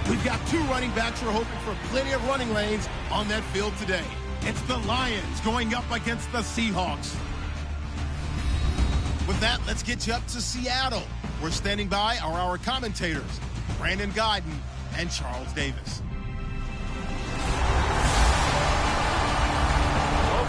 We've got two running backs who are hoping for plenty of running lanes on that field today. It's the Lions going up against the Seahawks. With that, let's get you up to Seattle. We're standing by are our commentators, Brandon Godden and Charles Davis.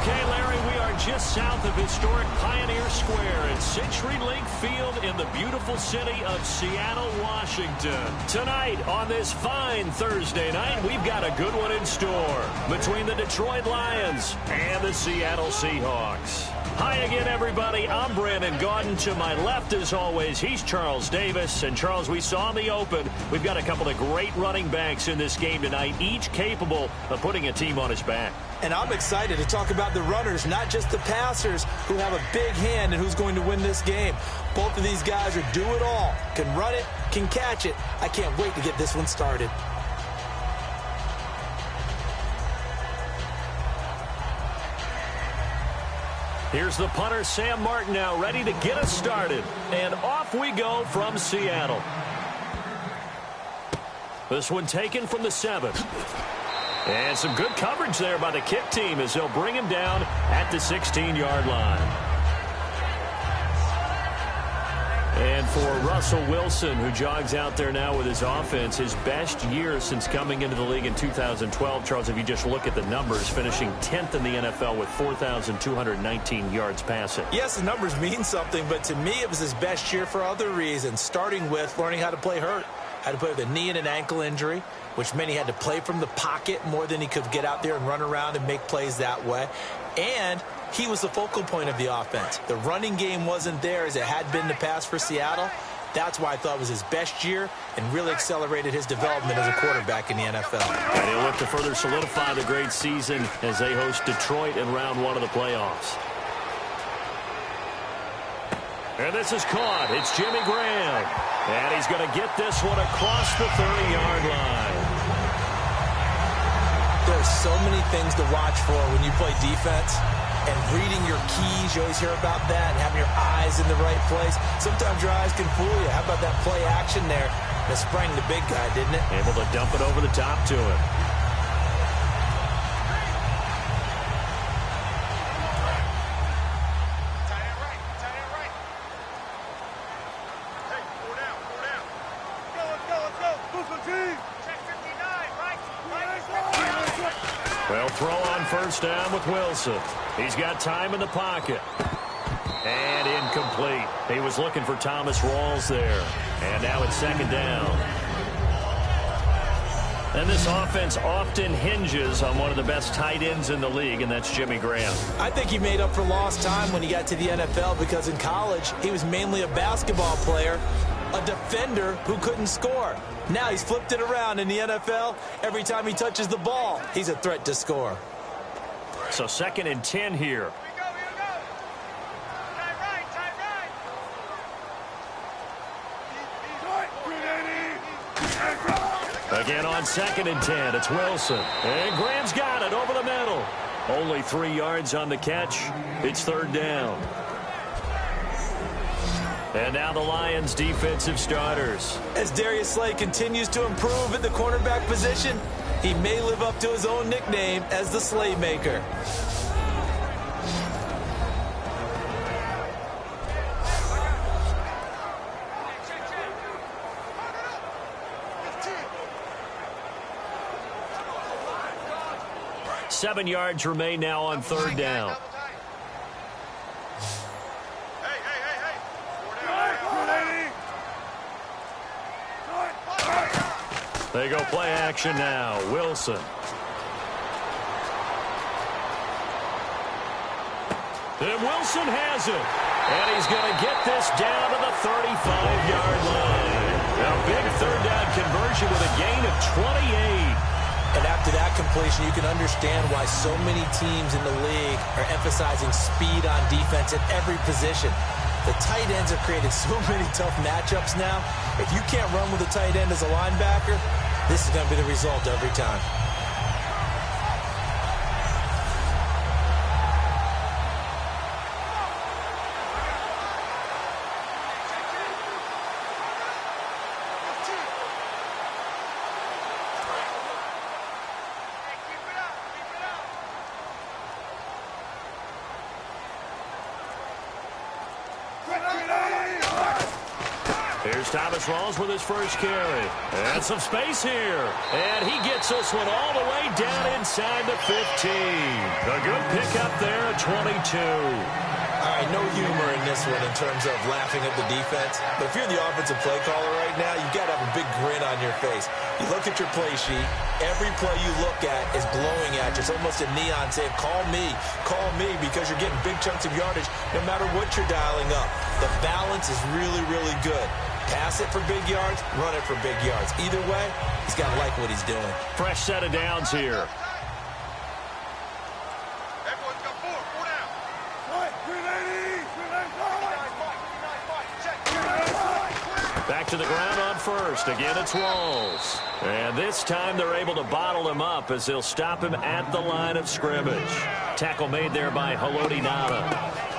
Okay, Larry, we are just south of historic Pioneer Square at CenturyLink Field in the beautiful city of Seattle, Washington. Tonight, on this fine Thursday night, we've got a good one in store between the Detroit Lions and the Seattle Seahawks. Hi again, everybody. I'm Brandon Gaudin. To my left, as always, he's Charles Davis. And, Charles, we saw in the open, we've got a couple of great running backs in this game tonight, each capable of putting a team on his back. And I'm excited to talk about the runners, not just the passers, who have a big hand in who's going to win this game. Both of these guys are do it all. Can run it, can catch it. I can't wait to get this one started. Here's the punter, Sam Martin, now ready to get us started. And off we go from Seattle. This one taken from the 7. And some good coverage there by the kick team as they'll bring him down at the 16-yard line. And for Russell Wilson, who jogs out there now with his offense, his best year since coming into the league in 2012. Charles, if you just look at the numbers, finishing 10th in the NFL with 4,219 yards passing. Yes, the numbers mean something, but to me it was his best year for other reasons, starting with learning how to play hurt. Had to play with a knee and an ankle injury, which meant he had to play from the pocket more than he could get out there and run around and make plays that way. And he was the focal point of the offense. The running game wasn't there as it had been in the past for Seattle. That's why I thought it was his best year and really accelerated his development as a quarterback in the NFL. And he'll look to further solidify the great season as they host Detroit in round 1 of the playoffs. And this is caught. It's Jimmy Graham. And he's going to get this one across the 30-yard line. There's so many things to watch for when you play defense. And reading your keys, you always hear about that, and having your eyes in the right place. Sometimes your eyes can fool you. How about that play action there? That sprang the big guy, didn't it? Able to dump it over the top to him. Well, throw on first down with Wilson. He's got time in the pocket. And incomplete. He was looking for Thomas Rawls there. And now it's second down. And this offense often hinges on one of the best tight ends in the league, and that's Jimmy Graham. I think he made up for lost time when he got to the NFL because in college, he was mainly a basketball player, a defender who couldn't score. Now he's flipped it around in the NFL. Every time he touches the ball, he's a threat to score. So 2nd and 10 here. Again on 2nd and 10, it's Wilson. And Graham's got it over the middle. Only 3 yards on the catch. It's 3rd down. And now the Lions' defensive starters. As Darius Slay continues to improve at the cornerback position, he may live up to his own nickname as the Slaymaker. Seven yards remain now on 3rd down. They go play action now. Wilson. And Wilson has it. And he's going to get this down to the 35-yard line. A big 3rd down conversion with a gain of 28. And after that completion, you can understand why so many teams in the league are emphasizing speed on defense at every position. The tight ends have created so many tough matchups now. If you can't run with a tight end as a linebacker, this is going to be the result every time. Here's Thomas Rawls with his first carry. And some space here. And he gets this one all the way down inside the 15. A good pickup there at 22. All right, no humor in this one in terms of laughing at the defense. But if you're the offensive play caller right now, you've got to have a big grin on your face. You look at your play sheet. Every play you look at is glowing at you. It's almost a neon saying, call me, because you're getting big chunks of yardage no matter what you're dialing up. The balance is really, really good. Pass it for big yards, run it for big yards. Either way, he's got to like what he's doing. Fresh set of downs here. Back to the ground on first. Again, it's Rawls. And this time they're able to bottle him up as they'll stop him at the line of scrimmage. Tackle made there by Haloti Ngata.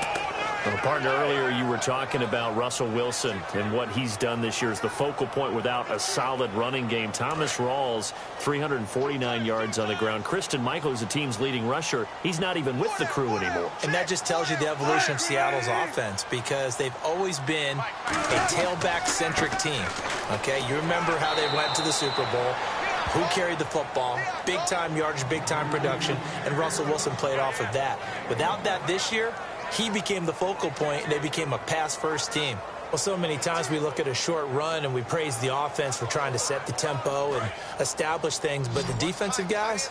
Well, partner, earlier you were talking about Russell Wilson and what he's done this year as the focal point without a solid running game. Thomas Rawls, 349 yards on the ground. Christine Michael is the team's leading rusher. He's not even with the crew anymore. And that just tells you the evolution of Seattle's offense because they've always been a tailback-centric team. Okay, you remember how they went to the Super Bowl. Who carried the football, big-time yardage, big-time production, and Russell Wilson played off of that. Without that this year, he became the focal point, and they became a pass-first team. Well, so many times we look at a short run, and we praise the offense for trying to set the tempo and establish things. But the defensive guys,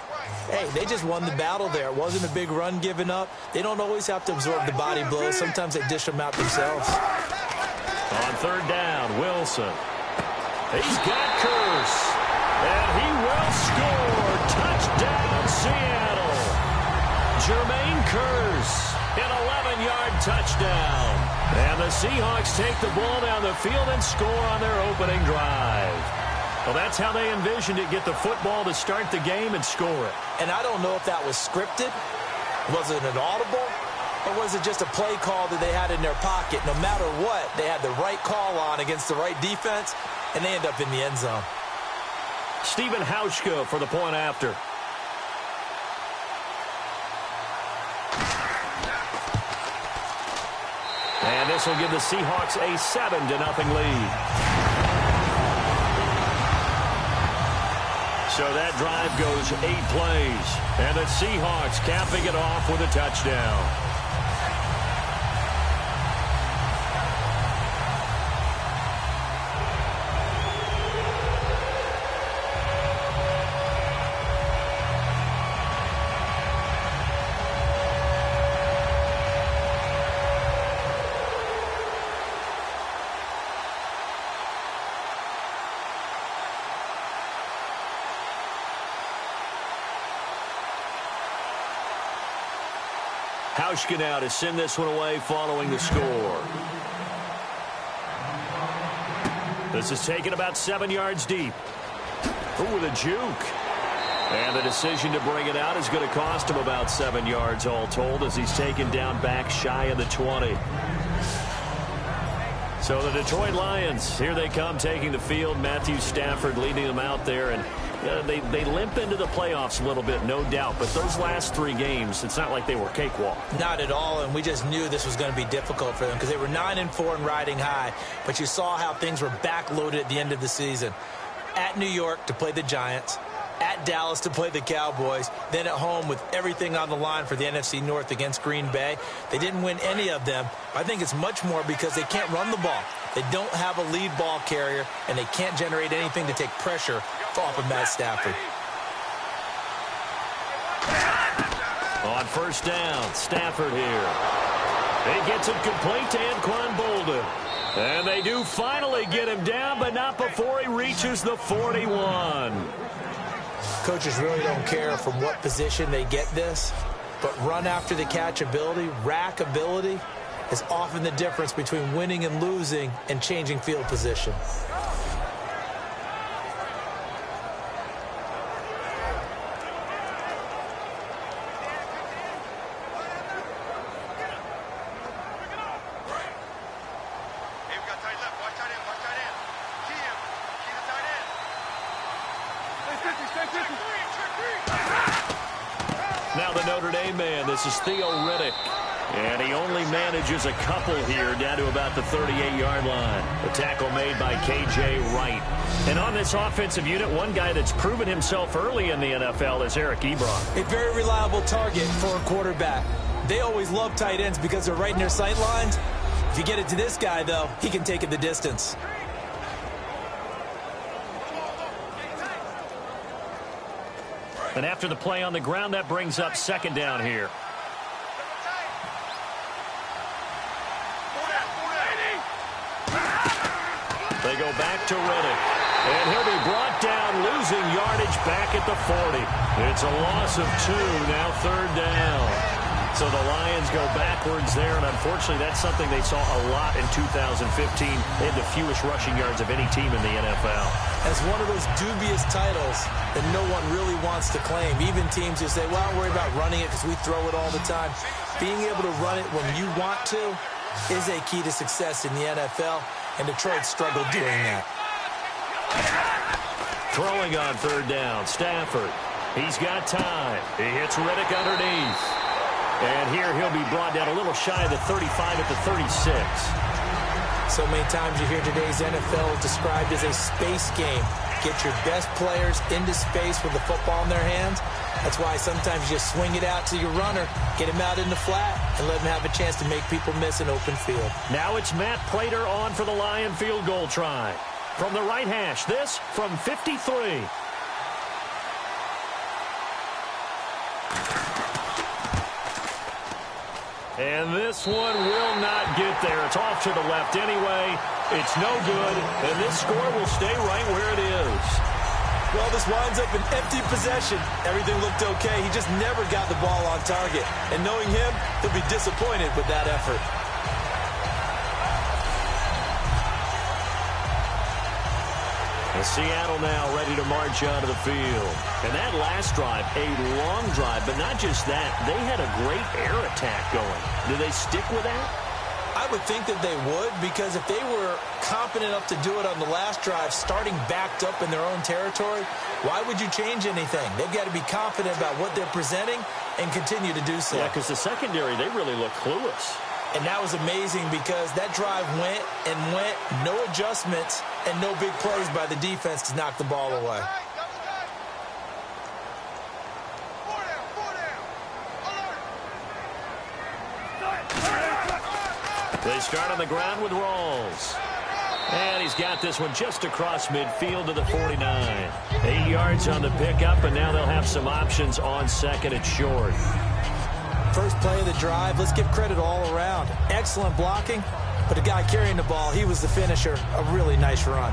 hey, they just won the battle there. It wasn't a big run given up. They don't always have to absorb the body blows. Sometimes they dish them out themselves. On third down, Wilson. He's got Curse. And he will score. Touchdown, Seattle. Jermaine Curse. An 11-yard touchdown. And the Seahawks take the ball down the field and score on their opening drive. Well, that's how they envisioned it. Get the football to start the game and score it. And I don't know if that was scripted. Was it an audible? Or was it just a play call that they had in their pocket? No matter what, they had the right call on against the right defense, and they end up in the end zone. Stephen Hauschka for the point after. And this will give the Seahawks a 7-0 lead. So that drive goes 8 plays. And the Seahawks capping it off with a touchdown. Hauschka now to send this one away following the score. This is taken about 7 yards deep. Ooh, with a juke. And the decision to bring it out is going to cost him about 7 yards all told as he's taken down back shy of the 20. So the Detroit Lions, here they come taking the field. Matthew Stafford leading them out there. And they limp into the playoffs a little bit, no doubt. But those last 3 games, it's not like they were cakewalk. Not at all, and we just knew this was going to be difficult for them because they were 9-4 and riding high. But you saw how things were backloaded at the end of the season. At New York to play the Giants, at Dallas to play the Cowboys, then at home with everything on the line for the NFC North against Green Bay. They didn't win any of them. I think it's much more because they can't run the ball. They don't have a lead ball carrier, and they can't generate anything to take pressure off of Matt Stafford. On first down, Stafford here. He gets it complete to Anquan Bolden. And they do finally get him down, but not before he reaches the 41. Coaches really don't care from what position they get this, but run after the catch ability, rack ability, is often the difference between winning and losing and changing field position. Now the Notre Dame man, this is Theo Riddick. And he only manages a couple here down to about the 38-yard line. The tackle made by K.J. Wright. And on this offensive unit, one guy that's proven himself early in the NFL is Eric Ebron. A very reliable target for a quarterback. They always love tight ends because they're right in their sight lines. If you get it to this guy, though, he can take it the distance. And after the play on the ground, that brings up second down here. They go back to Riddick. And he'll be brought down, losing yardage back at the 40. It's a loss of 2, now third down. So the Lions go backwards there, and unfortunately that's something they saw a lot in 2015. They had the fewest rushing yards of any team in the NFL. As one of those dubious titles that no one really wants to claim. Even teams who say, well, don't worry about running it because we throw it all the time. Being able to run it when you want to is a key to success in the NFL, and Detroit struggled doing that. Throwing on third down, Stafford. He's got time. He hits Riddick underneath. And here he'll be brought down a little shy of the 35 at the 36. So many times you hear today's NFL described as a space game. Get your best players into space with the football in their hands. That's why sometimes you just swing it out to your runner, get him out in the flat, and let him have a chance to make people miss an open field. Now it's Matt Prater on for the Lion field goal try. From the right hash, this from 53. And this one will not get there. It's off to the left anyway. It's no good, and this score will stay right where it is. Well, this winds up an empty possession. Everything looked okay. He just never got the ball on target. And knowing him, he'll be disappointed with that effort. And Seattle now ready to march onto the field. And that last drive, a long drive, but not just that. They had a great air attack going. Do they stick with that? I would think that they would, because if they were confident enough to do it on the last drive, starting backed up in their own territory, why would you change anything? They've got to be confident about what they're presenting and continue to do so. Yeah, because the secondary, they really look clueless. And that was amazing because that drive went and went, no adjustments, and no big plays by the defense to knock the ball away. They start on the ground with Rawls. And he's got this one just across midfield to the 49. 8 yards on the pickup, and now they'll have some options on second and short. First play of the drive, let's give credit all around. Excellent blocking, but the guy carrying the ball, he was the finisher. A really nice run.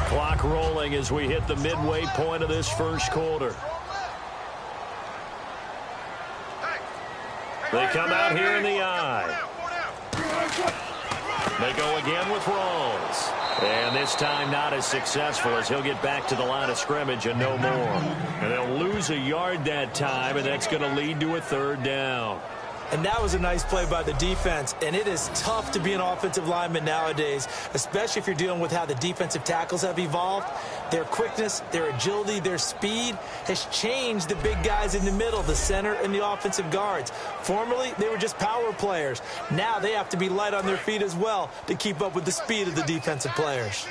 Clock rolling as we hit the midway point of this first quarter. They come out here in the eye. They go again with Rawls. And this time not as successful as he'll get back to the line of scrimmage and no more. And they'll lose a yard that time, and that's going to lead to a third down. And that was a nice play by the defense. And it is tough to be an offensive lineman nowadays, especially if you're dealing with how the defensive tackles have evolved. Their quickness, their agility, their speed has changed the big guys in the middle, the center and the offensive guards. Formerly, they were just power players. Now they have to be light on their feet as well to keep up with the speed of the defensive players.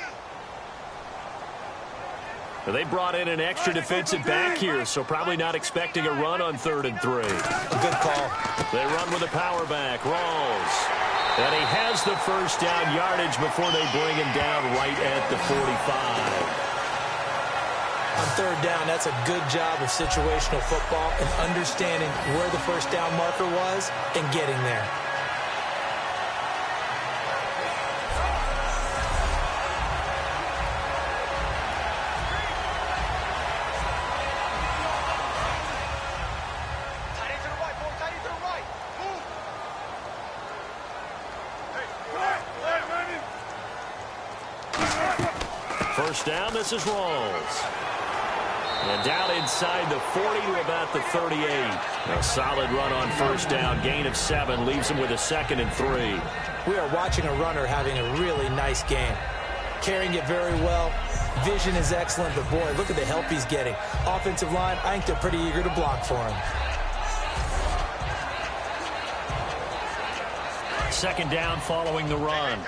They brought in an extra defensive back here, so probably not expecting a run on 3rd and 3. A good call. They run with a power back, Rawls. And he has the first down yardage before they bring him down right at the 45. On 3rd down, that's a good job of situational football and understanding where the first down marker was and getting there. First down, this is Rawls. And down inside the 40 to about the 38. A solid run on first down. Gain of 7 leaves him with a 2nd and 3. We are watching a runner having a really nice game. Carrying it very well, Vision is excellent, but boy, look at the help he's getting. Offensive line, I think they're pretty eager to block for him. Second down following the run.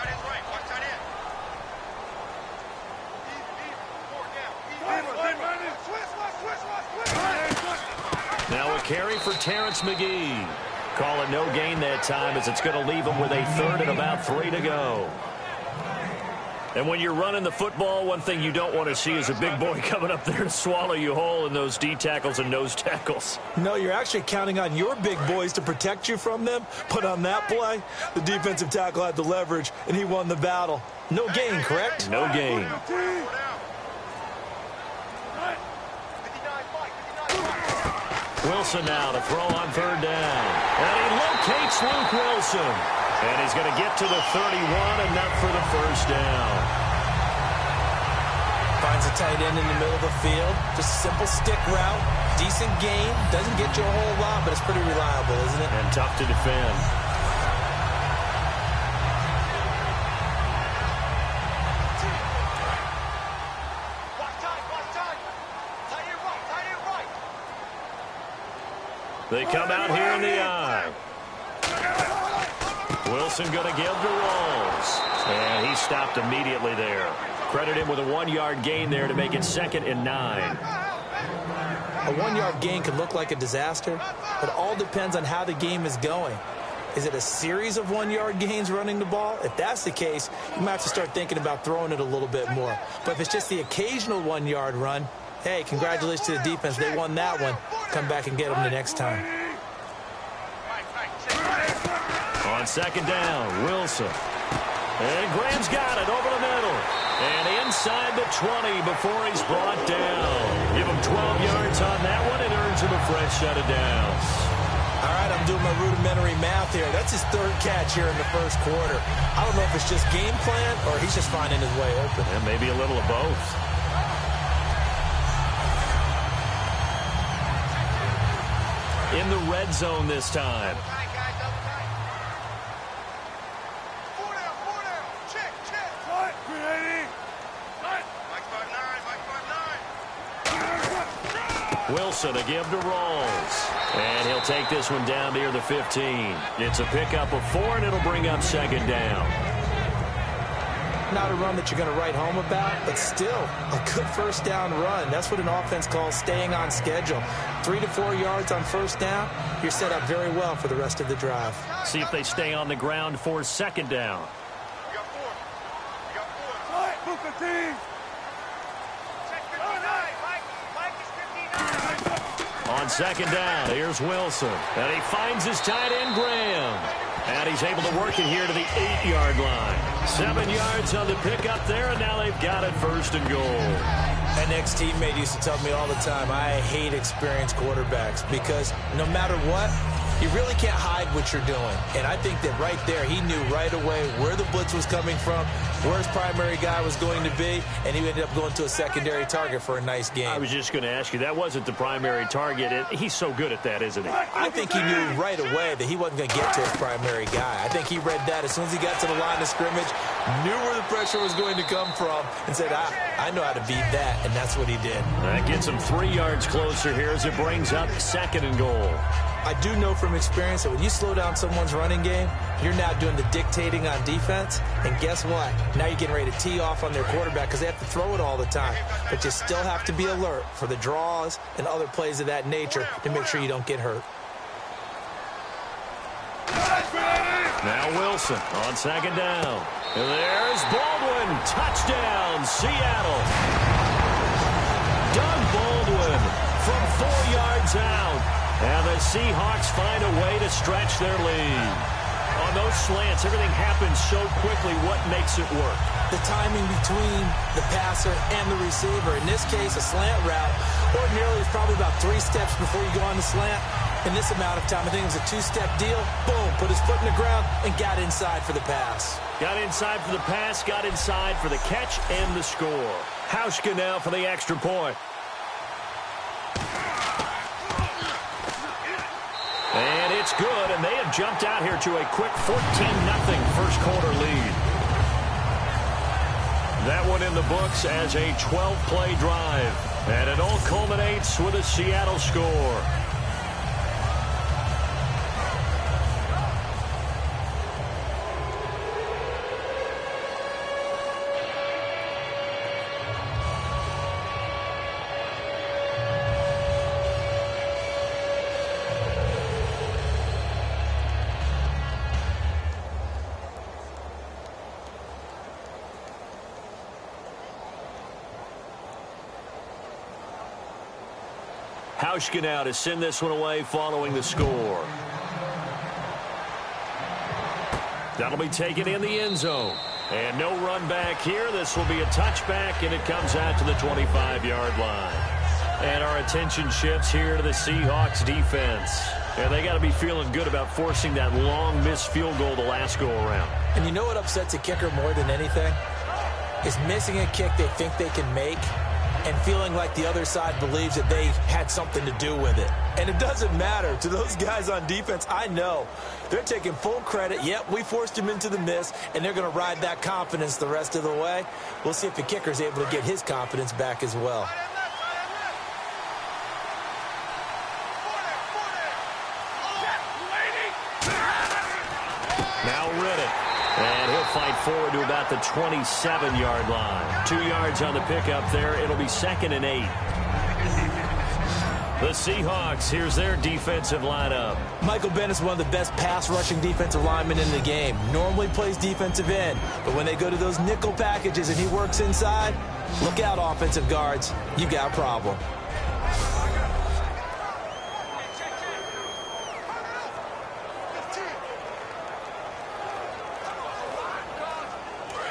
Now a carry for Terrence McGee. Call it no gain that time, as it's going to leave him with a third and about 3 to go. And when you're running the football, one thing you don't want to see is a big boy coming up there to swallow you whole in those D tackles and nose tackles. No, you're actually counting on your big boys to protect you from them. But on that play, the defensive tackle had the leverage, and he won the battle. No gain, correct? No gain. Wilson now to throw on third down. And he locates Luke Wilson. And he's going to get to the 31, enough for the first down. Finds a tight end in the middle of the field. Just a simple stick route. Decent gain. Doesn't get you a whole lot, but it's pretty reliable, isn't it? And tough to defend. They come out here in the eye. Wilson going to give to Rolls. And he stopped immediately there. Credit him with a 1-yard gain there to make it 2nd and 9. A 1-yard gain can look like a disaster, but it all depends on how the game is going. Is it a series of 1-yard gains running the ball? If that's the case, you might have to start thinking about throwing it a little bit more. But if it's just the occasional 1-yard run, hey, congratulations to the defense. They won that one. Come back and get them the next time. On second down, Wilson. And Graham's got it over the middle. And inside the 20 before he's brought down. Give him 12 yards on that one. It earns him a fresh set of downs. All right, I'm doing my rudimentary math here. That's his 3rd catch here in the first quarter. I don't know if it's just game plan or he's just finding his way open. And maybe a little of both. In the red zone this time. Wilson to give to Rolls. And he'll take this one down near the 15. It's a pickup of 4, and it'll bring up 2nd down. Not a run that you're going to write home about, but still a good first down run. That's what an offense calls staying on schedule. 3 to 4 yards on first down, you're set up very well for the rest of the drive. See if they stay on the ground for 2nd down. On 2nd down, here's Wilson. And he finds his tight end, Graham. And he's able to work it here to the 8-yard line. 7 yards on the pickup there, and now they've got it 1st and goal. An ex-teammate used to tell me all the time, I hate experienced quarterbacks because no matter what, you really can't hide what you're doing. And I think that right there, he knew right away where the blitz was coming from, where his primary guy was going to be, and he ended up going to a secondary target for a nice game. I was just going to ask you, that wasn't the primary target. He's so good at that, isn't he? I think he knew right away that he wasn't going to get to his primary guy. I think he read that as soon as he got to the line of scrimmage, knew where the pressure was going to come from, and said, I know how to beat that, and that's what he did. That gets him 3 yards closer here as it brings up 2nd and goal. I do know from experience that when you slow down someone's running game, you're now doing the dictating on defense. And guess what? Now you're getting ready to tee off on their quarterback because they have to throw it all the time. But you still have to be alert for the draws and other plays of that nature to make sure you don't get hurt. Now Wilson on 2nd down. There's Baldwin. Touchdown, Seattle. Doug Baldwin from 4 yards out. And the Seahawks find a way to stretch their lead. On those slants, everything happens so quickly. What makes it work? The timing between the passer and the receiver. In this case, a slant route. Ordinarily, it's probably about 3 steps before you go on the slant. In this amount of time, I think it was a 2-step deal. Boom, put his foot in the ground and got inside for the pass. Got inside for the pass, got inside for the catch and the score. Hauschka now for the extra point. And it's good, and they have jumped out here to a quick 14-0 first quarter lead. That one one in the books as a 12-play drive. And it all culminates with a Seattle score. Hauschka now to send this one away following the score. That'll be taken in the end zone. And no run back here. This will be a touchback, and it comes out to the 25-yard line. And our attention shifts here to the Seahawks defense. And they got to be feeling good about forcing that long missed field goal the last go-around. And you know what upsets a kicker more than anything? Is missing a kick they think they can make and feeling like the other side believes that they had something to do with it. And it doesn't matter. To those guys on defense, I know they're taking full credit. Yep, we forced him into the miss, and they're going to ride that confidence the rest of the way. We'll see if the kicker's able to get his confidence back as well. Now Riddick. And he'll fight forward to about the 27-yard line. 2 yards on the pickup there. It'll be 2nd and 8. The Seahawks, here's their defensive lineup. Michael Bennett is one of the best pass-rushing defensive linemen in the game. Normally plays defensive end, but when they go to those nickel packages and he works inside, look out, offensive guards. You got a problem.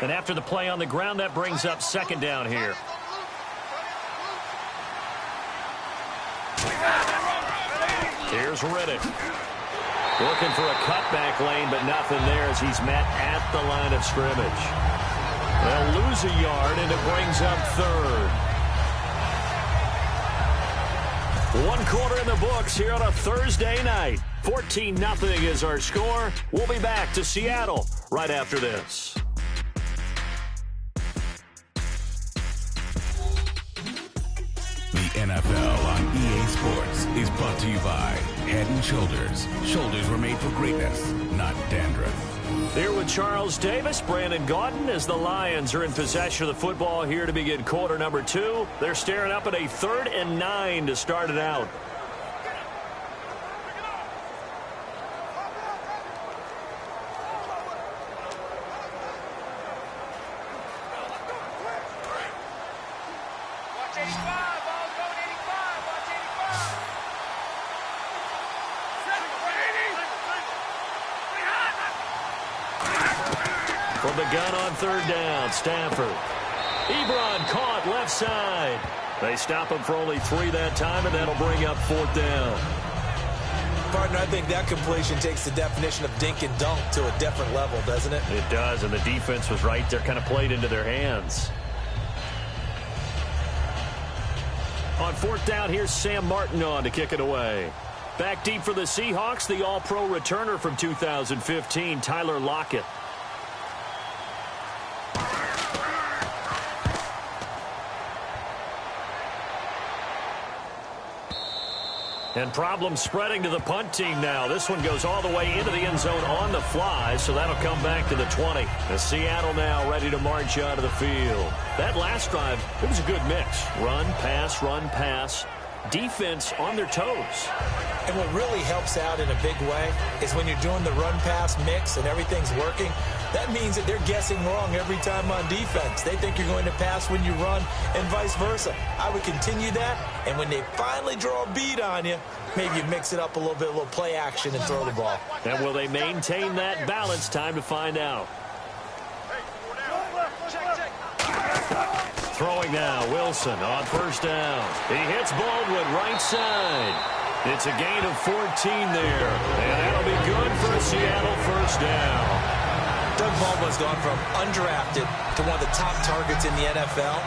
And after the play on the ground, that brings up 2nd down here. Here's Riddick. Looking for a cutback lane, but nothing there as he's met at the line of scrimmage. They'll lose a yard, and it brings up 3rd. 1 quarter in the books here on a Thursday night. 14-0 is our score. We'll be back to Seattle right after this. The NFL on EA Sports is brought to you by Head & Shoulders. Shoulders were made for greatness, not dandruff. Here with Charles Davis, Brandon Gaudin, as the Lions are in possession of the football here to begin quarter number 2. They're staring up at a 3rd and 9 to start it out. From the gun on 3rd down, Stafford. Ebron caught left side. They stop him for only 3 that time, and that'll bring up 4th down. Partner, I think that completion takes the definition of dink and dunk to a different level, doesn't it? It does, and the defense was right there, kind of played into their hands. On 4th down, here's Sam Martin on to kick it away. Back deep for the Seahawks, the All-Pro returner from 2015, Tyler Lockett. And problems spreading to the punt team now. This one goes all the way into the end zone on the fly, so that'll come back to the 20. As Seattle now ready to march out of the field. That last drive, it was a good mix. Run, pass, defense on their toes. And what really helps out in a big way is when you're doing the run-pass mix and everything's working, that means that they're guessing wrong every time on defense. They think you're going to pass when you run and vice versa. I would continue that, and when they finally draw a bead on you, maybe you mix it up a little bit, a little play action and throw the ball. And will they maintain that balance? Time to find out. Throwing now, Wilson on 1st down. He hits Baldwin right side. It's a gain of 14 there, and that'll be good for a Seattle 1st down. Doug Baldwin's gone from undrafted to one of the top targets in the NFL,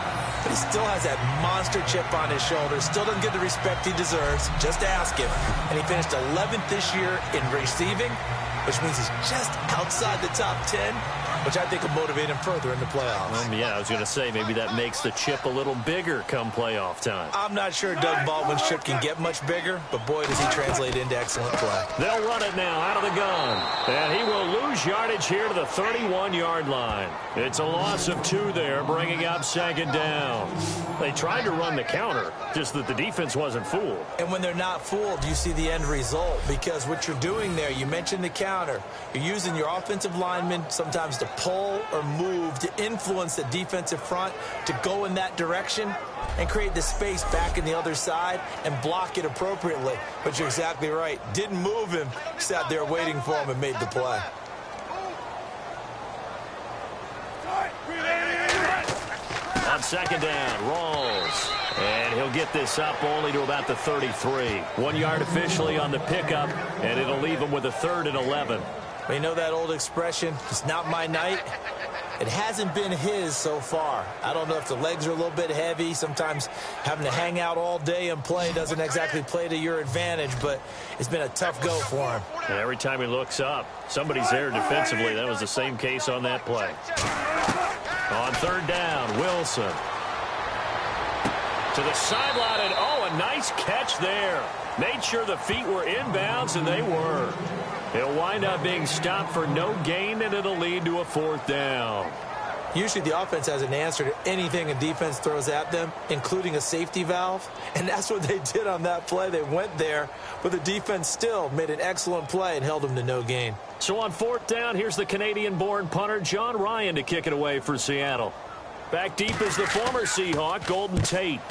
but he still has that monster chip on his shoulder, still doesn't get the respect he deserves. Just ask him. And he finished 11th this year in receiving, which means he's just outside the top 10. which I think will motivate him further in the playoffs. Yeah, I was going to say maybe that makes the chip a little bigger come playoff time. I'm not sure Doug Baldwin's chip can get much bigger, but boy, does he translate into excellent play. They'll run it now out of the gun. And he will lose yardage here to the 31-yard line. It's a loss of 2 there, bringing up second down. They tried to run the counter, just that the defense wasn't fooled. And when they're not fooled, you see the end result, because what you're doing there, you mentioned the counter. You're using your offensive linemen sometimes to pull or move to influence the defensive front to go in that direction and create the space back in the other side and block it appropriately. But you're exactly right. Didn't move him, sat there waiting for him and made the play. On second down, Rawls. And he'll get this up only to about the 33. 1 yard officially on the pickup, and it'll leave him with a 3rd and 11. You know that old expression, it's not my night? It hasn't been his so far. I don't know if the legs are a little bit heavy. Sometimes having to hang out all day and play doesn't exactly play to your advantage, but it's been a tough go for him. And every time he looks up, somebody's there defensively. That was the same case on that play. On third down, Wilson. To the sideline, and a nice catch there. Made sure the feet were inbounds, and they were. He'll wind up being stopped for no gain, and it'll lead to a 4th down. Usually the offense has an answer to anything a defense throws at them, including a safety valve. And that's what they did on that play. They went there, but the defense still made an excellent play and held them to no gain. So on 4th down, here's the Canadian-born punter John Ryan to kick it away for Seattle. Back deep is the former Seahawk, Golden Tate.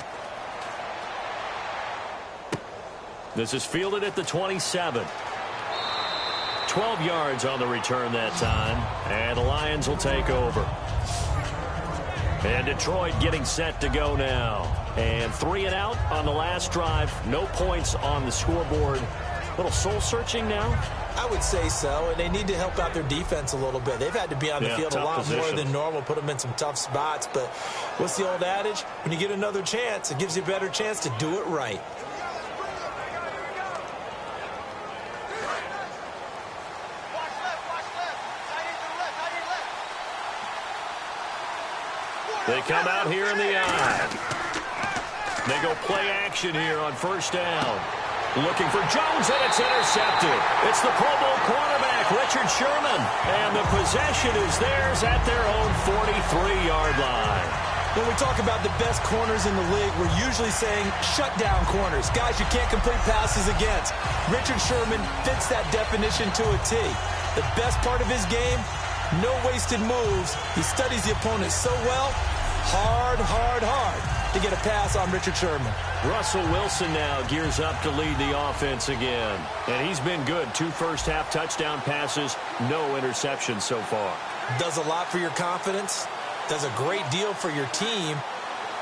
This is fielded at the 27. 12 yards on the return that time, and the Lions will take over. And Detroit getting set to go now. And 3 and out on the last drive. No points on the scoreboard. A little soul-searching now? I would say so, and they need to help out their defense a little bit. They've had to be on the field a lot more than normal, put them in some tough spots. But what's the old adage? When you get another chance, it gives you a better chance to do it right. They come out here in the eye. They go play action here on first down. Looking for Jones, and it's intercepted. It's the Pro Bowl quarterback, Richard Sherman. And the possession is theirs at their own 43-yard line. When we talk about the best corners in the league, we're usually saying shutdown corners, guys you can't complete passes against. Richard Sherman fits that definition to a T. The best part of his game, no wasted moves. He studies the opponent so well, hard to get a pass on Richard Sherman. Russell Wilson now gears up to lead the offense again. And he's been good. 2 first-half touchdown passes, no interceptions so far. Does a lot for your confidence. Does a great deal for your team.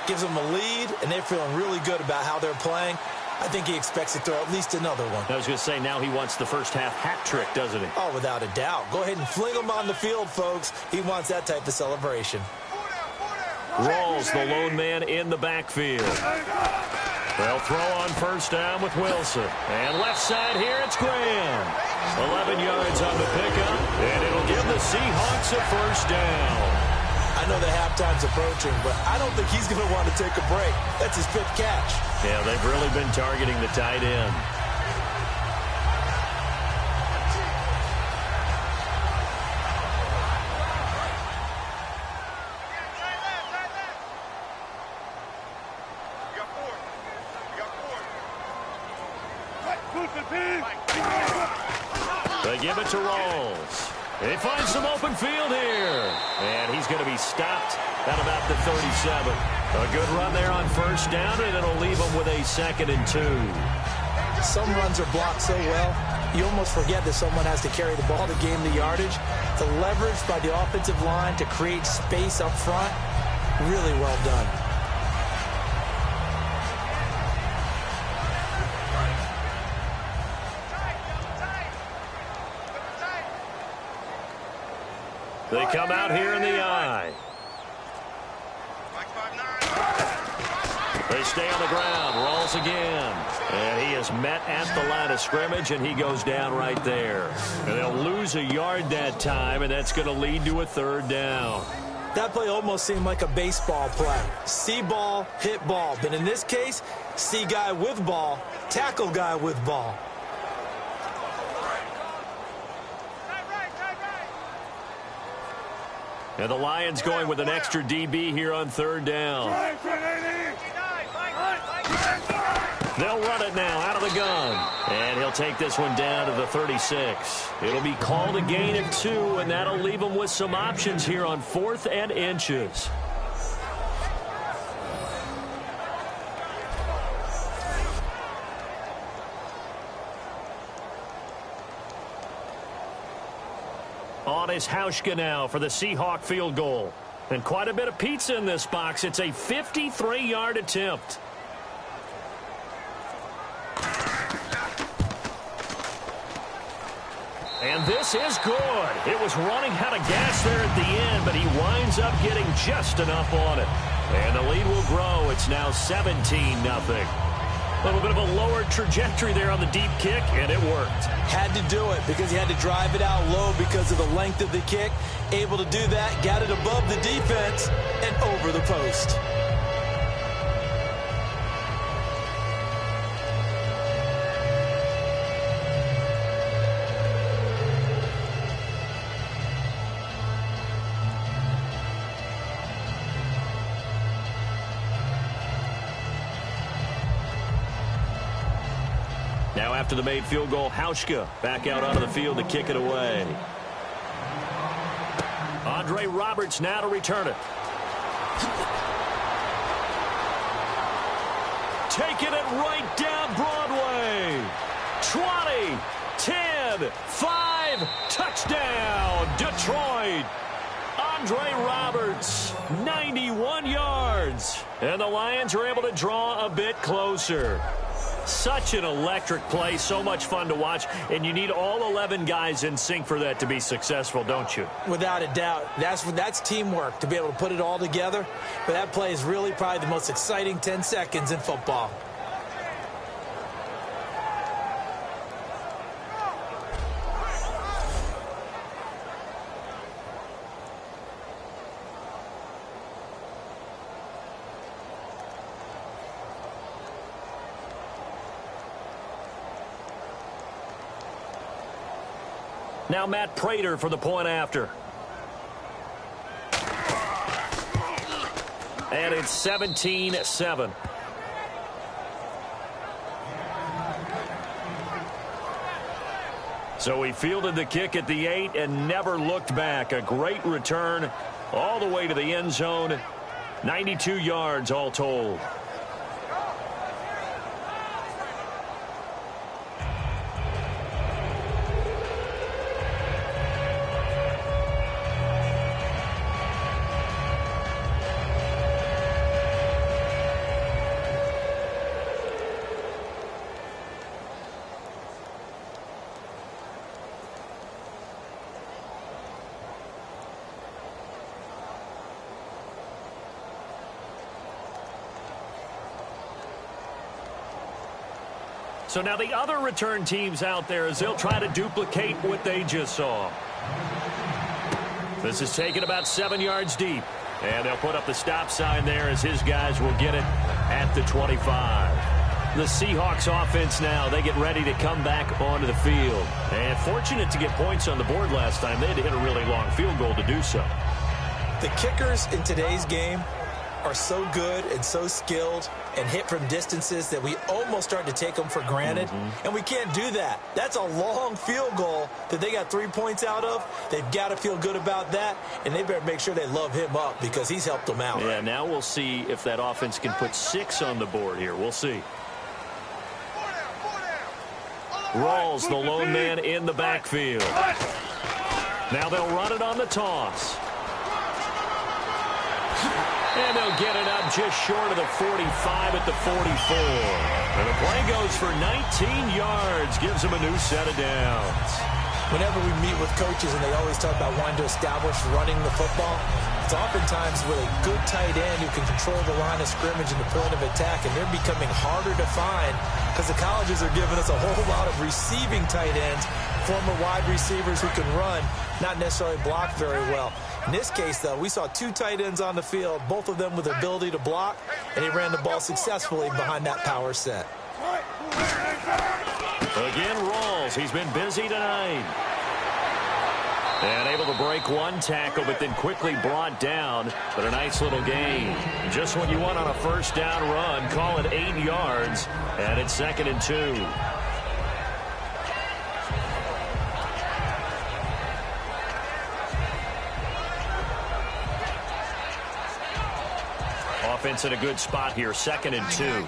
Gives them a lead, and they're feeling really good about how they're playing. I think he expects to throw at least another one. I was going to say, now he wants the first-half hat trick, doesn't he? Oh, without a doubt. Go ahead and fling him on the field, folks. He wants that type of celebration. Rawls, the lone man in the backfield. They'll throw on first down with Wilson. And left side here, it's Graham. 11 yards on the pickup, and it'll give the Seahawks a first down. I know the halftime's approaching, but I don't think he's going to want to take a break. That's his 5th catch. Yeah, they've really been targeting the tight end. They give it to Rawls. He finds some open field here. And he's going to be stopped at about the 37. A good run there on first down, and it'll leave him with a 2nd and 2. Some runs are blocked so well, you almost forget that someone has to carry the ball to gain the yardage. The leverage by the offensive line to create space up front, really well done. They come out here in the eye. They stay on the ground. Rawls again. And he is met at the line of scrimmage, and he goes down right there. And they'll lose a yard that time, and that's going to lead to a third down. That play almost seemed like a baseball play. See ball, hit ball. But in this case, see guy with ball, tackle guy with ball. And the Lions going with an extra DB here on third down. They'll run it now out of the gun. And he'll take this one down to the 36. It'll be called a gain of 2, and that'll leave them with some options here on 4th and inches. On is Hauschka now for the Seahawk field goal. And quite a bit of pizza in this box. It's a 53-yard attempt. And this is good. It was running out of gas there at the end, but he winds up getting just enough on it. And the lead will grow. It's now 17-0. A little bit of a lower trajectory there on the deep kick, and it worked. Had to do it because he had to drive it out low because of the length of the kick. Able to do that, got it above the defense and over the post. Now after the made field goal, Hauschka back out onto the field to kick it away. Andre Roberts now to return it. Taking it right down Broadway. 20, 10, 5, touchdown, Detroit. Andre Roberts, 91 yards. And the Lions are able to draw a bit closer. Such an electric play, so much fun to watch, and you need all 11 guys in sync for that to be successful, don't you? Without a doubt. That's teamwork, to be able to put it all together. But that play is really probably the most exciting 10 seconds in football. Now Matt Prater for the point after. And it's 17-7. So he fielded the kick at the 8 and never looked back. A great return all the way to the end zone. 92 yards all told. So now the other return teams out there as they'll try to duplicate what they just saw. This is taken about 7 yards deep. And they'll put up the stop sign there as his guys will get it at the 25. The Seahawks offense now, they get ready to come back onto the field. And fortunate to get points on the board last time. They had to hit a really long field goal to do so. The kickers in today's game are so good and so skilled and hit from distances that we almost start to take them for granted. And we can't do that. That's a long field goal that they got 3 points out of. They've got to feel good about that, and they better make sure they love him up because he's helped them out. Yeah, now we'll see if that offense can put 6 on the board here. We'll see. Rawls, the lone man in the backfield. Now they'll run it on the toss. And they'll get it up just short of the 45 at the 44. And the play goes for 19 yards. Gives them a new set of downs. Whenever we meet with coaches and they always talk about wanting to establish running the football, It's oftentimes with a good tight end who can control the line of scrimmage and the point of attack, and they're becoming harder to find because the colleges are giving us a whole lot of receiving tight ends, former wide receivers who can run, not necessarily block very well. In this case, though, we saw two tight ends on the field, both of them with the ability to block, and he ran the ball successfully behind that power set. Again, Rawls. He's been busy tonight. And able to break one tackle, but then quickly brought down. But a nice little gain. Just what you want on a first down run. Call it 8 yards. And it's 2nd and 2. Offense in a good spot here. 2nd and 2.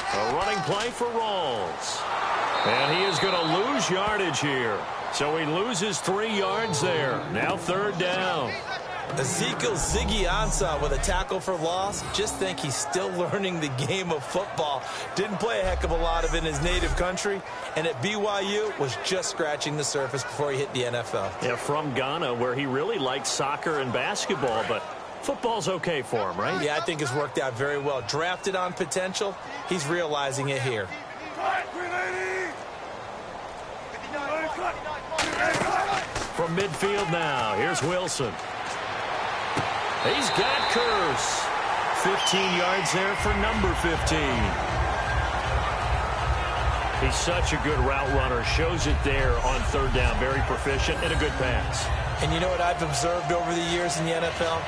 A running play for Rawls. And he is going to lose yardage here. So he loses 3 yards there. Now 3rd down. Ezekiel Ziggy Ansah with a tackle for loss. Just think he's still learning the game of football. Didn't play a heck of a lot of it in his native country. And at BYU was just scratching the surface before he hit the NFL. Yeah, from Ghana, where he really liked soccer and basketball, but football's okay for him, right? Yeah, I think it's worked out very well. Drafted on potential, he's realizing it here. From midfield now, here's Wilson. He's got Curse. 15 yards there for number 15. He's such a good route runner. Shows it there on 3rd down. Very proficient and a good pass. And you know what I've observed over the years in the NFL?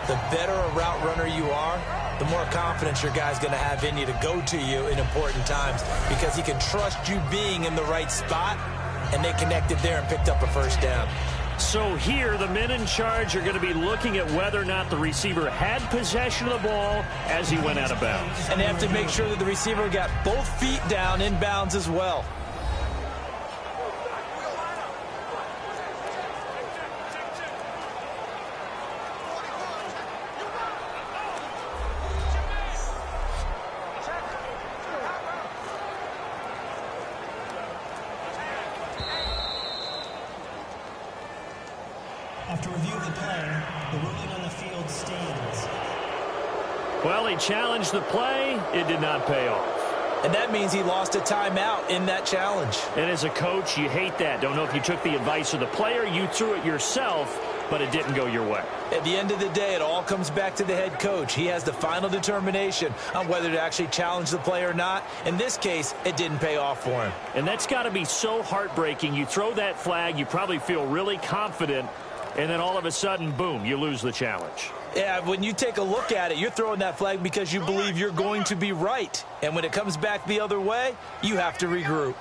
The better a route runner you are, the more confidence your guy's going to have in you to go to you in important times because he can trust you being in the right spot, and they connected there and picked up a first down. So here, the men in charge are going to be looking at whether or not the receiver had possession of the ball as he went out of bounds. And they have to make sure that the receiver got both feet down in bounds as well. After review of the play, the ruling on the field stands. Well, he challenged the play. It did not pay off. And that means he lost a timeout in that challenge. And as a coach, you hate that. Don't know if you took the advice of the player, you threw it yourself, but it didn't go your way. At the end of the day, it all comes back to the head coach. He has the final determination on whether to actually challenge the play or not. In this case, it didn't pay off for him. And that's got to be so heartbreaking. You throw that flag, you probably feel really confident, and then all of a sudden, boom, you lose the challenge. Yeah, when you take a look at it, you're throwing that flag because you believe you're going to be right. And when it comes back the other way, you have to regroup.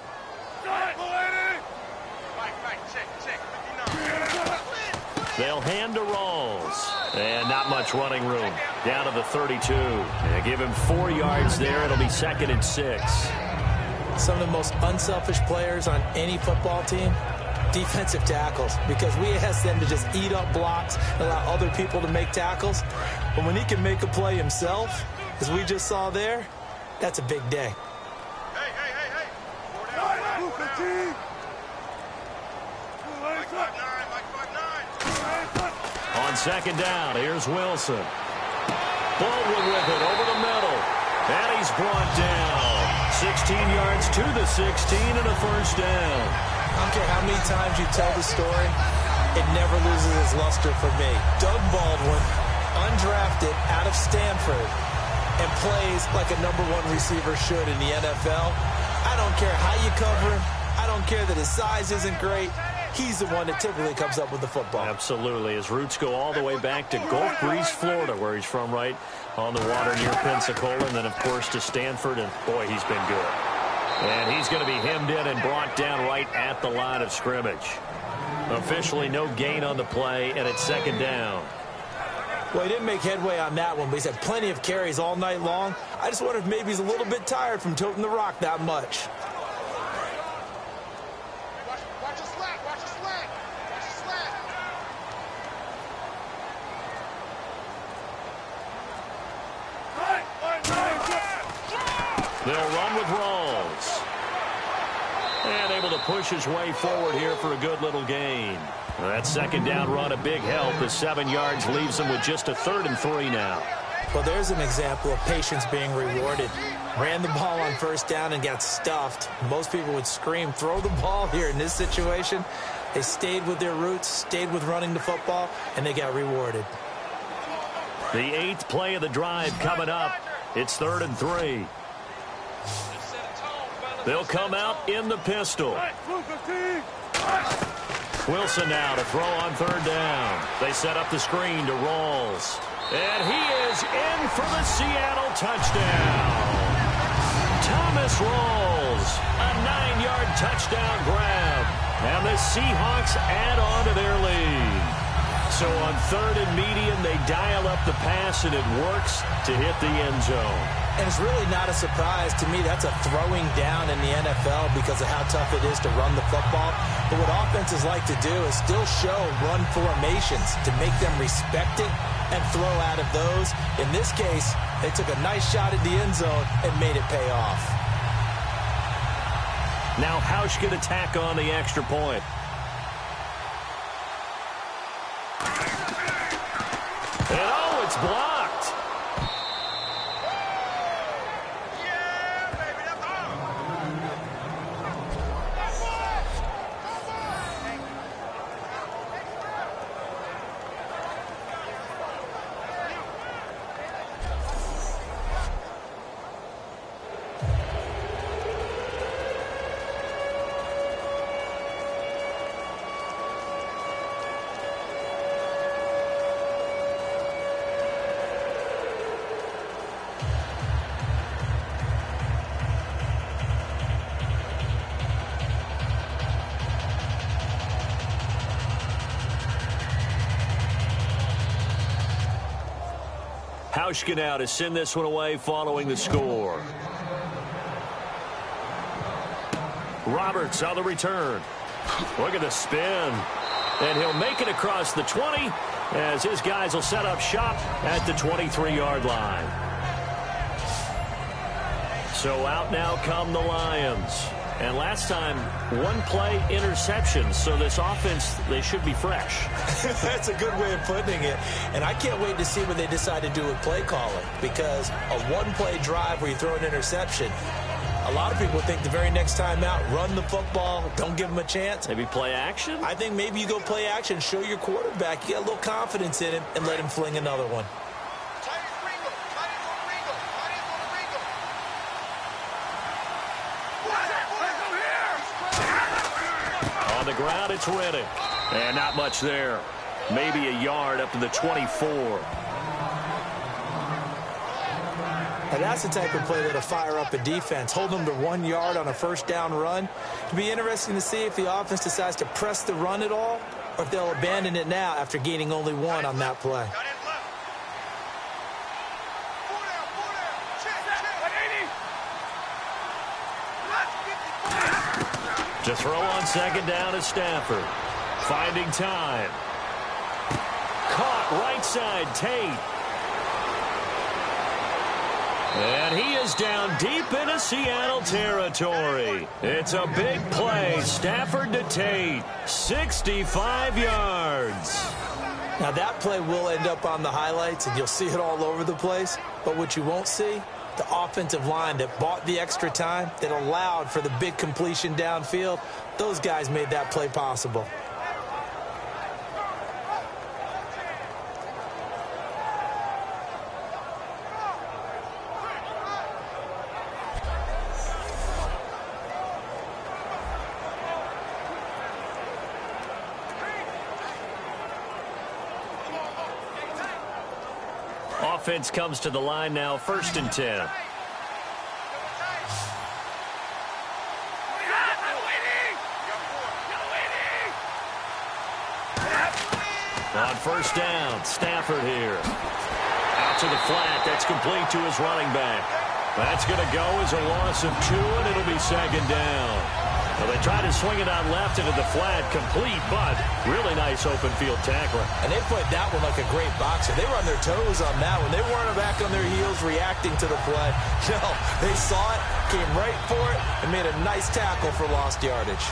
They'll hand to Rawls. And not much running room. Down to the 32. And give him 4 yards there. It'll be 2nd and 6. Some of the most unselfish players on any football team, defensive tackles, because we ask them to just eat up blocks and allow other people to make tackles. But when he can make a play himself, as we just saw there, that's a big day. On 2nd down, here's Wilson. Baldwin with it over the middle. And he's brought down. 16 yards to the 16 and a first down. I don't care how many times you tell the story, it never loses its luster for me. Doug Baldwin, undrafted out of Stanford, and plays like a #1 receiver should in the NFL. I don't care how you cover him. I don't care that his size isn't great. He's the one that typically comes up with the football. Absolutely. His roots go all the way back to Gulf Breeze, Florida, where he's from, right on the water near Pensacola, and then, of course, to Stanford, and, boy, he's been good. And he's going to be hemmed in and brought down right at the line of scrimmage. Officially no gain on the play, and it's 2nd down. Well, he didn't make headway on that one, but he's had plenty of carries all night long. I just wonder if maybe he's a little bit tired from toting the rock that much. They'll run with Rawls. push his way forward here for a good little gain. That second down run, a big help. The 7 yards leaves him with just a 3rd and 3 now. Well, there's an example of patience being rewarded. Ran the ball on first down and got stuffed. Most people would scream, throw the ball here. In this situation, they stayed with their roots, stayed with running the football, and they got rewarded. The 8th play of the drive coming up. It's 3rd and 3. They'll come out in the pistol. Wilson now to throw on 3rd down. They set up the screen to Rawls. And he is in for the Seattle touchdown. Thomas Rawls, a 9-yard touchdown grab. And the Seahawks add on to their lead. So on 3rd and medium, they dial up the pass, and it works to hit the end zone. And it's really not a surprise to me. That's a throwing down in the NFL because of how tough it is to run the football. But what offenses like to do is still show run formations to make them respect it and throw out of those. In this case, they took a nice shot at the end zone and made it pay off. Now Hausch can attack on the extra point. And oh, it's blocked. Hauschka now to send this one away following the score. Roberts on the return. Look at the spin. And he'll make it across the 20 as his guys will set up shop at the 23-yard line. So out now come the Lions. And last time, 1 play interception. So this offense, they should be fresh. That's a good way of putting it. And I can't wait to see what they decide to do with play calling. Because a 1-play drive where you throw an interception, a lot of people think the very next time out, run the football, don't give them a chance. Maybe play action? I think maybe you go play action, show your quarterback. You got a little confidence in him and let him fling another one. On the ground, it's Reddick. And not much there. Maybe a yard up to the 24. And that's the type of play that'll fire up a defense. Hold them to 1 yard on a first down run. It'll be interesting to see if the offense decides to press the run at all or if they'll abandon it now after gaining only 1 on that play. To throw on second down is Stafford. Finding time. Caught right side, Tate. And he is down deep into Seattle territory. It's a big play. Stafford to Tate. 65 yards. Now that play will end up on the highlights, and you'll see it all over the place. But what you won't see, the offensive line that bought the extra time, that allowed for the big completion downfield, those guys made that play possible. Offense comes to the line now, 1st and 10. On first down, Stafford here. Out to the flat, that's complete to his running back. That's going to go as a loss of 2, and it'll be second down. Well, they tried to swing it out left into the flat, complete, but really nice open field tackle. And they played that one like a great boxer. They were on their toes on that one. They weren't back on their heels reacting to the play. No, they saw it, came right for it, and made a nice tackle for lost yardage.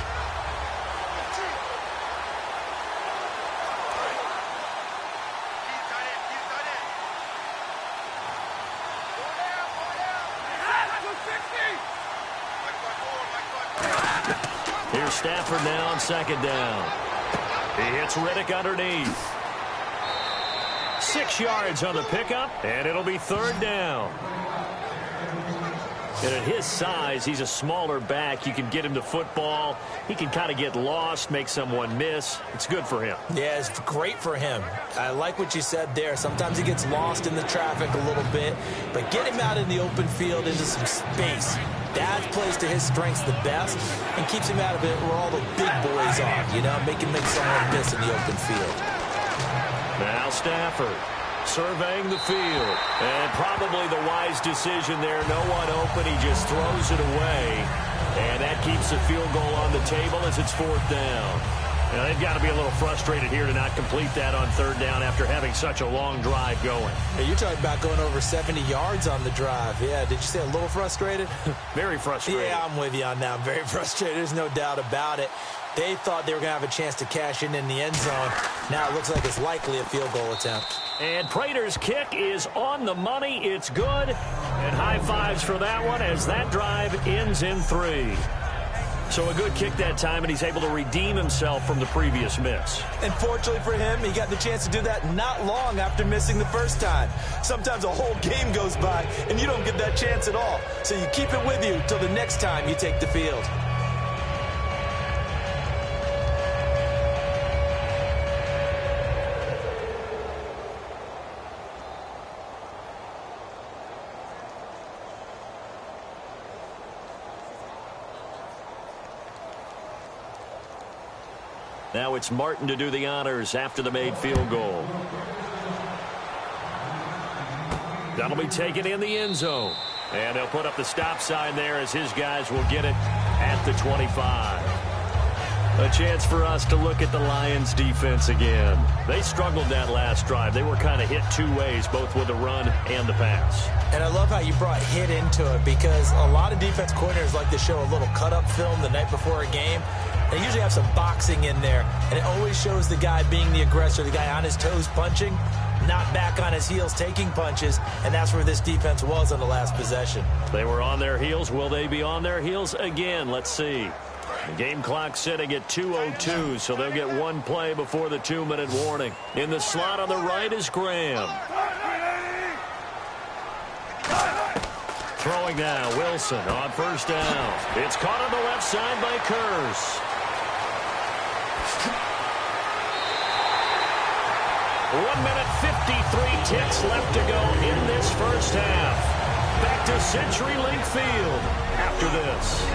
Here's Stafford now on second down. He hits Riddick underneath. 6 yards on the pickup, and it'll be third down. And at his size, he's a smaller back. You can get him to football. He can kind of get lost, make someone miss. It's good for him. Yeah, it's great for him. I like what you said there. Sometimes he gets lost in the traffic a little bit, but get him out in the open field into some space. That plays to his strengths the best and keeps him out of it where all the big boys are, you know, make someone miss in the open field. Now Stafford surveying the field. And probably the wise decision there. No one open. He just throws it away. And that keeps the field goal on the table as it's fourth down. Now, they've got to be a little frustrated here to not complete that on third down after having such a long drive going. Hey, you're talking about going over 70 yards on the drive. Yeah, did you say a little frustrated? Very frustrated. Yeah, I'm with you on that. I'm very frustrated. There's no doubt about it. They thought they were going to have a chance to cash in the end zone. Now it looks like it's likely a field goal attempt. And Prater's kick is on the money. It's good. And high fives for that one as that drive ends in 3. So a good kick that time, and he's able to redeem himself from the previous miss. And fortunately for him, he got the chance to do that not long after missing the first time. Sometimes a whole game goes by, and you don't get that chance at all. So you keep it with you till the next time you take the field. Now it's Martin to do the honors after the made field goal. That'll be taken in the end zone. And they'll put up the stop sign there as his guys will get it at the 25. A chance for us to look at the Lions defense again. They struggled that last drive. They were kind of hit two ways, both with the run and the pass. And I love how you brought hit into it, because a lot of defense coordinators like to show a little cut-up film the night before a game. They usually have some boxing in there, and it always shows the guy being the aggressor, the guy on his toes punching, not back on his heels taking punches, and that's where this defense was on the last possession. They were on their heels. Will they be on their heels again? Let's see. The game clock sitting at 2:02, so they'll get one play before the 2-minute warning. In the slot on the right is Graham. Throwing now, Wilson on first down. It's caught on the left side by Kurz. 1 minute 53 ticks left to go in this first half. Back to CenturyLink Field after this.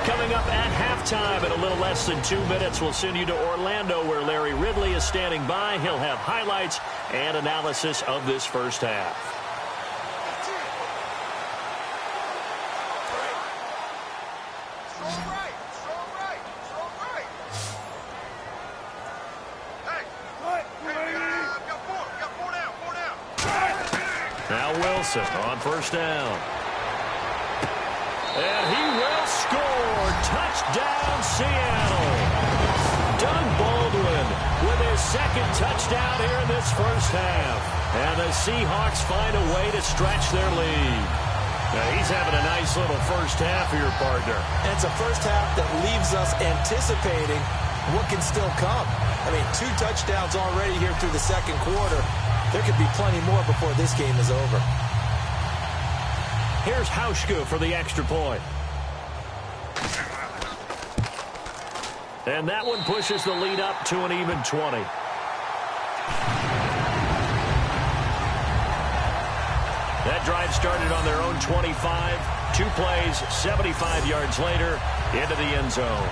Coming up at halftime in a little less than 2 minutes, we'll send you to Orlando where Larry Ridley is standing by. He'll have highlights and analysis of this first half. Now Wilson on first down. And he will score. Touchdown, Seattle. Doug Baldwin with his second touchdown here in this first half. And the Seahawks find a way to stretch their lead. Now he's having a nice little first half here, partner. And it's a first half that leaves us anticipating what can still come. I mean, 2 touchdowns already here through the second quarter. There could be plenty more before this game is over. Here's Hauschka for the extra point. And that one pushes the lead up to an even 20. That drive started on their own 25. 2 plays, 75 yards later, into the end zone.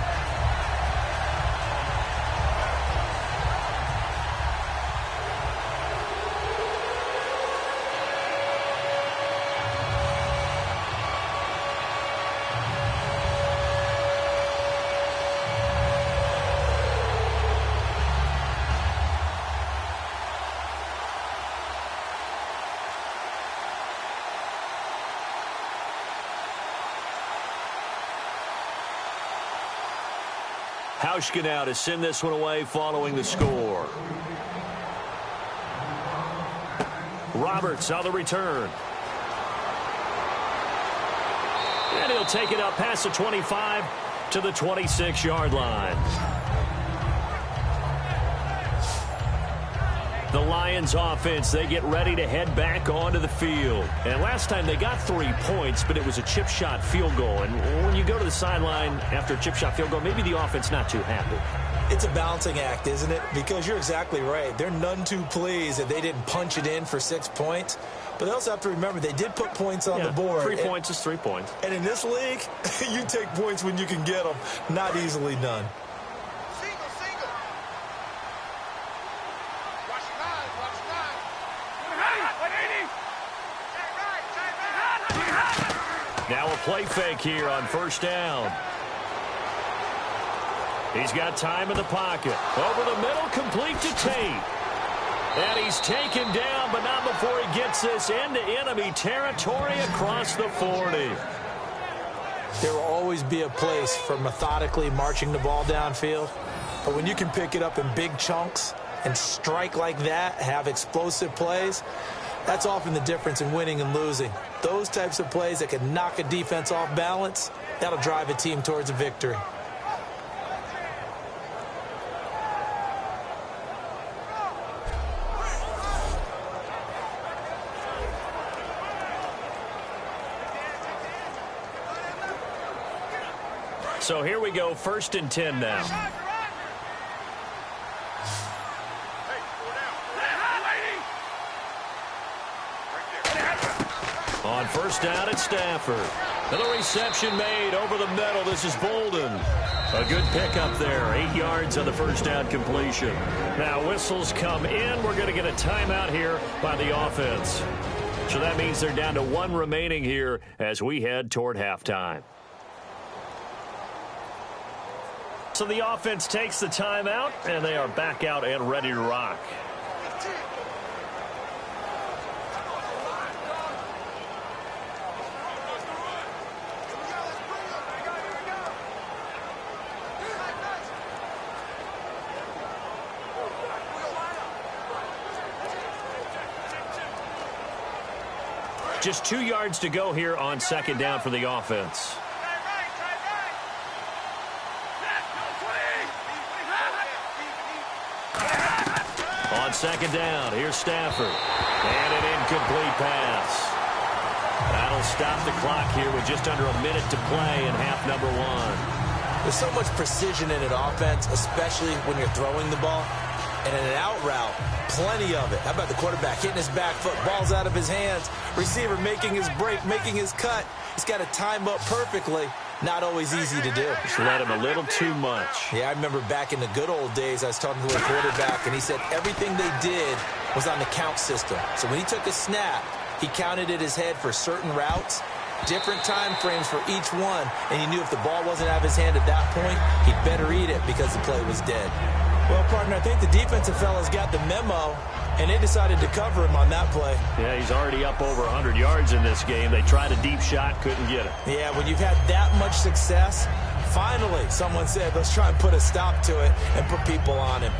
Hauschka now to send this one away following the score. Roberts on the return. And he'll He'll take it up past the 25 to the 26-yard line. The Lions offense, they get ready to head back onto the field. And last time they got 3 points, but it was a chip shot field goal. And when you go to the sideline after a chip shot field goal, maybe the offense not too happy. It's a balancing act, isn't it? Because you're exactly right. They're none too pleased that they didn't punch it in for 6 points. But they also have to remember they did put points on the board. 3 points is 3 points. And in this league, you take points when you can get them. Not easily done. Now a play fake here on first down. He's got time in the pocket. Over the middle, complete to Tate. And he's taken down, but not before he gets this into enemy territory across the 40. There will always be a place for methodically marching the ball downfield. But when you can pick it up in big chunks and strike like that, have explosive plays, that's often the difference in winning and losing. Those types of plays that can knock a defense off balance, that'll drive a team towards a victory. So here we go, 1st and 10 now. On first down at Stafford. And the reception made over the middle. This is Bolden. A good pickup there. 8 yards on the first down completion. Now whistles come in. We're going to get a timeout here by the offense. So that means they're down to 1 remaining here as we head toward halftime. So the offense takes the timeout, and they are back out and ready to rock. Just 2 yards to go here on second down for the offense. On second down, here's Stafford. And an incomplete pass. That'll stop the clock here with just under a minute to play in half number 1. There's so much precision in an offense, especially when you're throwing the ball. And in an out route, plenty of it. How about the quarterback hitting his back foot, ball's out of his hands, receiver making his break, making his cut. He's got to time up perfectly. Not always easy to do. Just let him a little too much. Yeah, I remember back in the good old days, I was talking to a quarterback, and he said everything they did was on the count system. So when he took a snap, he counted in his head for certain routes, different time frames for each one, and he knew if the ball wasn't out of his hand at that point, he'd better eat it because the play was dead. Well, partner, I think the defensive fellas got the memo, and they decided to cover him on that play. Yeah, he's already up over 100 yards in this game. They tried a deep shot, couldn't get it. Yeah, when you've had that much success, finally someone said, let's try and put a stop to it and put people on him.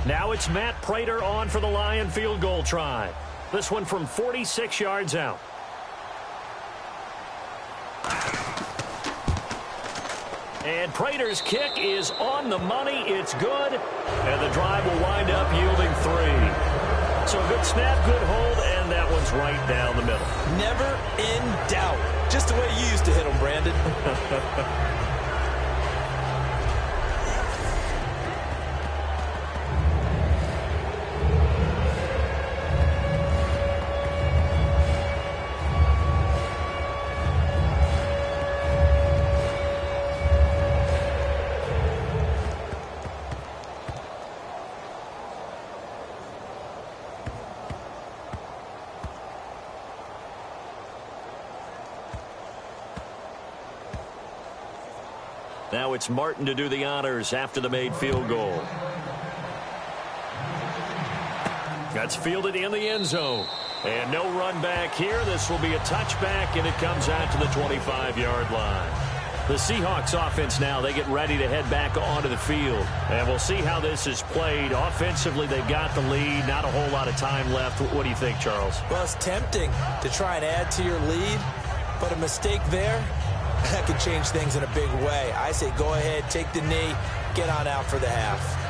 Now it's Matt Prater on for the Lion field goal try. This one from 46 yards out. And Prater's kick is on the money. It's good. And the drive will wind up yielding 3. So good snap, good hold, and that one's right down the middle. Never in doubt. Just the way you used to hit them, Brandon. Now it's Martin to do the honors after the made field goal. That's fielded in the end zone. And no run back here. This will be a touchback, and it comes out to the 25-yard line. The Seahawks offense now, they get ready to head back onto the field. And we'll see how this is played. Offensively, they've got the lead. Not a whole lot of time left. What do you think, Charles? Well, it's tempting to try and add to your lead, but a mistake there, that could change things in a big way. I say go ahead, take the knee, get on out for the half.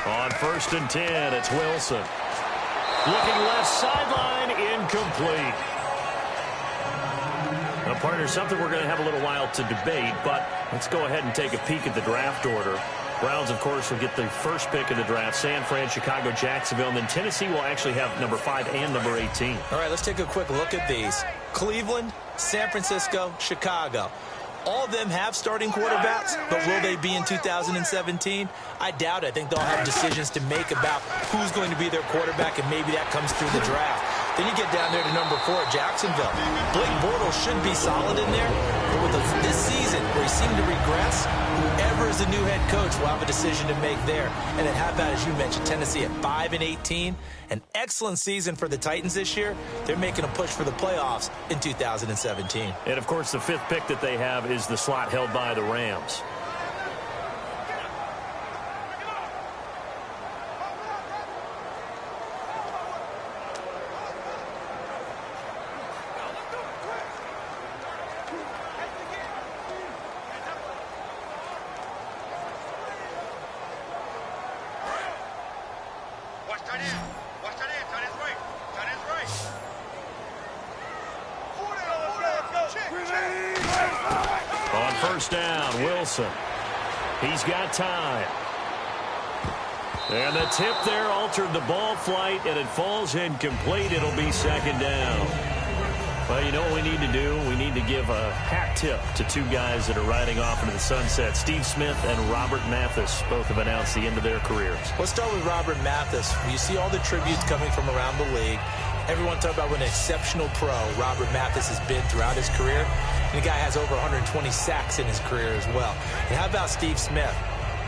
On 1st and 10, it's Wilson. Looking left sideline, incomplete. Now, partner, something we're going to have a little while to debate, but let's go ahead and take a peek at the draft order. Browns, of course, will get the first pick of the draft. San Fran, Chicago, Jacksonville, and then Tennessee will actually have number 5 and number 18. All right, let's take a quick look at these. Cleveland, San Francisco, Chicago. All of them have starting quarterbacks, but will they be in 2017? I doubt it. I think they'll have decisions to make about who's going to be their quarterback, and maybe that comes through the draft. Then you get down there to number 4, Jacksonville. Blake Bortles should be solid in there, but with this season where he seemed to regress, whoever is the new head coach will have a decision to make there. And then how about, as you mentioned, Tennessee at 5-18? An excellent season for the Titans this year. They're making a push for the playoffs in 2017. And, of course, the 5th pick that they have is the slot held by the Rams. On 1st down, Wilson. He's got time. And the tip there altered the ball flight, and it falls incomplete. It'll be 2nd down. Well, you know what we need to do? We need to give a hat tip to 2 guys that are riding off into the sunset. Steve Smith and Robert Mathis both have announced the end of their careers. Let's start with Robert Mathis. You see all the tributes coming from around the league. Everyone talking about what an exceptional pro Robert Mathis has been throughout his career. And the guy has over 120 sacks in his career as well. And how about Steve Smith?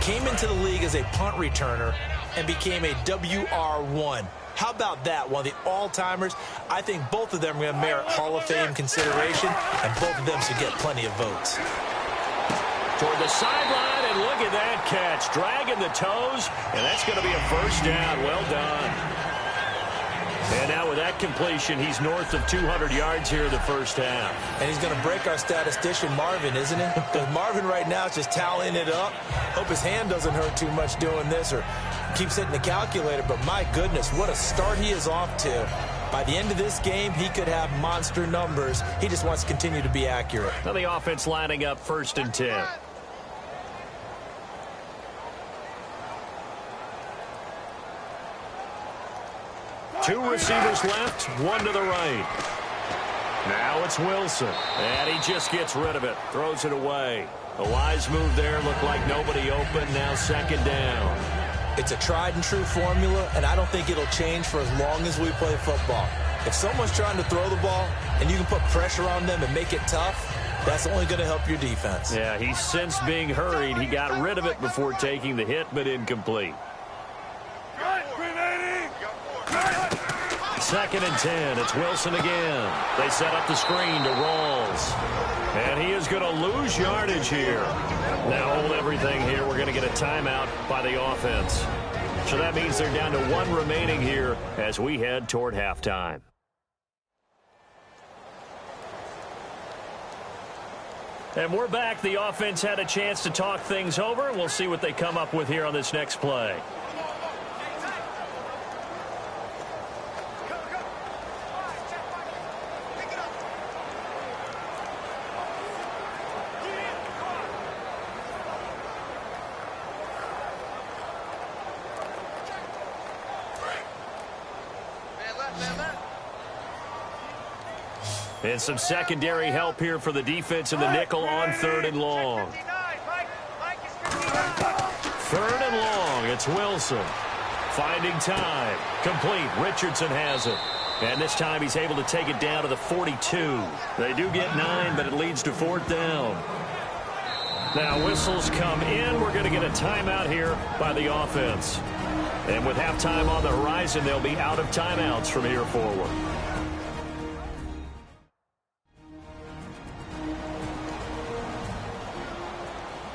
Came into the league as a punt returner and became a WR1. How about that? One of the all-timers. I think both of them are going to merit Hall of Fame consideration, and both of them should get plenty of votes. Toward the sideline, and look at that catch. Dragging the toes, and that's going to be a 1st down. Well done. And now with that completion, he's north of 200 yards here in the 1st half. And he's going to break our statistician, Marvin, isn't he? Because Marvin right now is just tallying it up. Hope his hand doesn't hurt too much doing this or keeps hitting the calculator. But my goodness, what a start he is off to. By the end of this game, he could have monster numbers. He just wants to continue to be accurate. Now the offense lining up 1st and 10. Two receivers left, one to the right. Now it's Wilson, and he just gets rid of it, throws it away. A wise move there, looked like nobody open, now 2nd down. It's a tried-and-true formula, and I don't think it'll change for as long as we play football. If someone's trying to throw the ball, and you can put pressure on them and make it tough, that's only going to help your defense. Yeah, he's since being hurried. He got rid of it before taking the hit, but incomplete. 2nd and 10. It's Wilson again. They set up the screen to Rawls. And he is going to lose yardage here. Now hold everything here. We're going to get a timeout by the offense. So that means they're down to 1 remaining here as we head toward halftime. And we're back. The offense had a chance to talk things over. We'll see what they come up with here on this next play. And some secondary help here for the defense in the nickel on 3rd and long. 3rd and long. It's Wilson. Finding time. Complete. Richardson has it. And this time he's able to take it down to the 42. They do get 9, but it leads to 4th down. Now whistles come in. We're going to get a timeout here by the offense. And with halftime on the horizon, they'll be out of timeouts from here forward.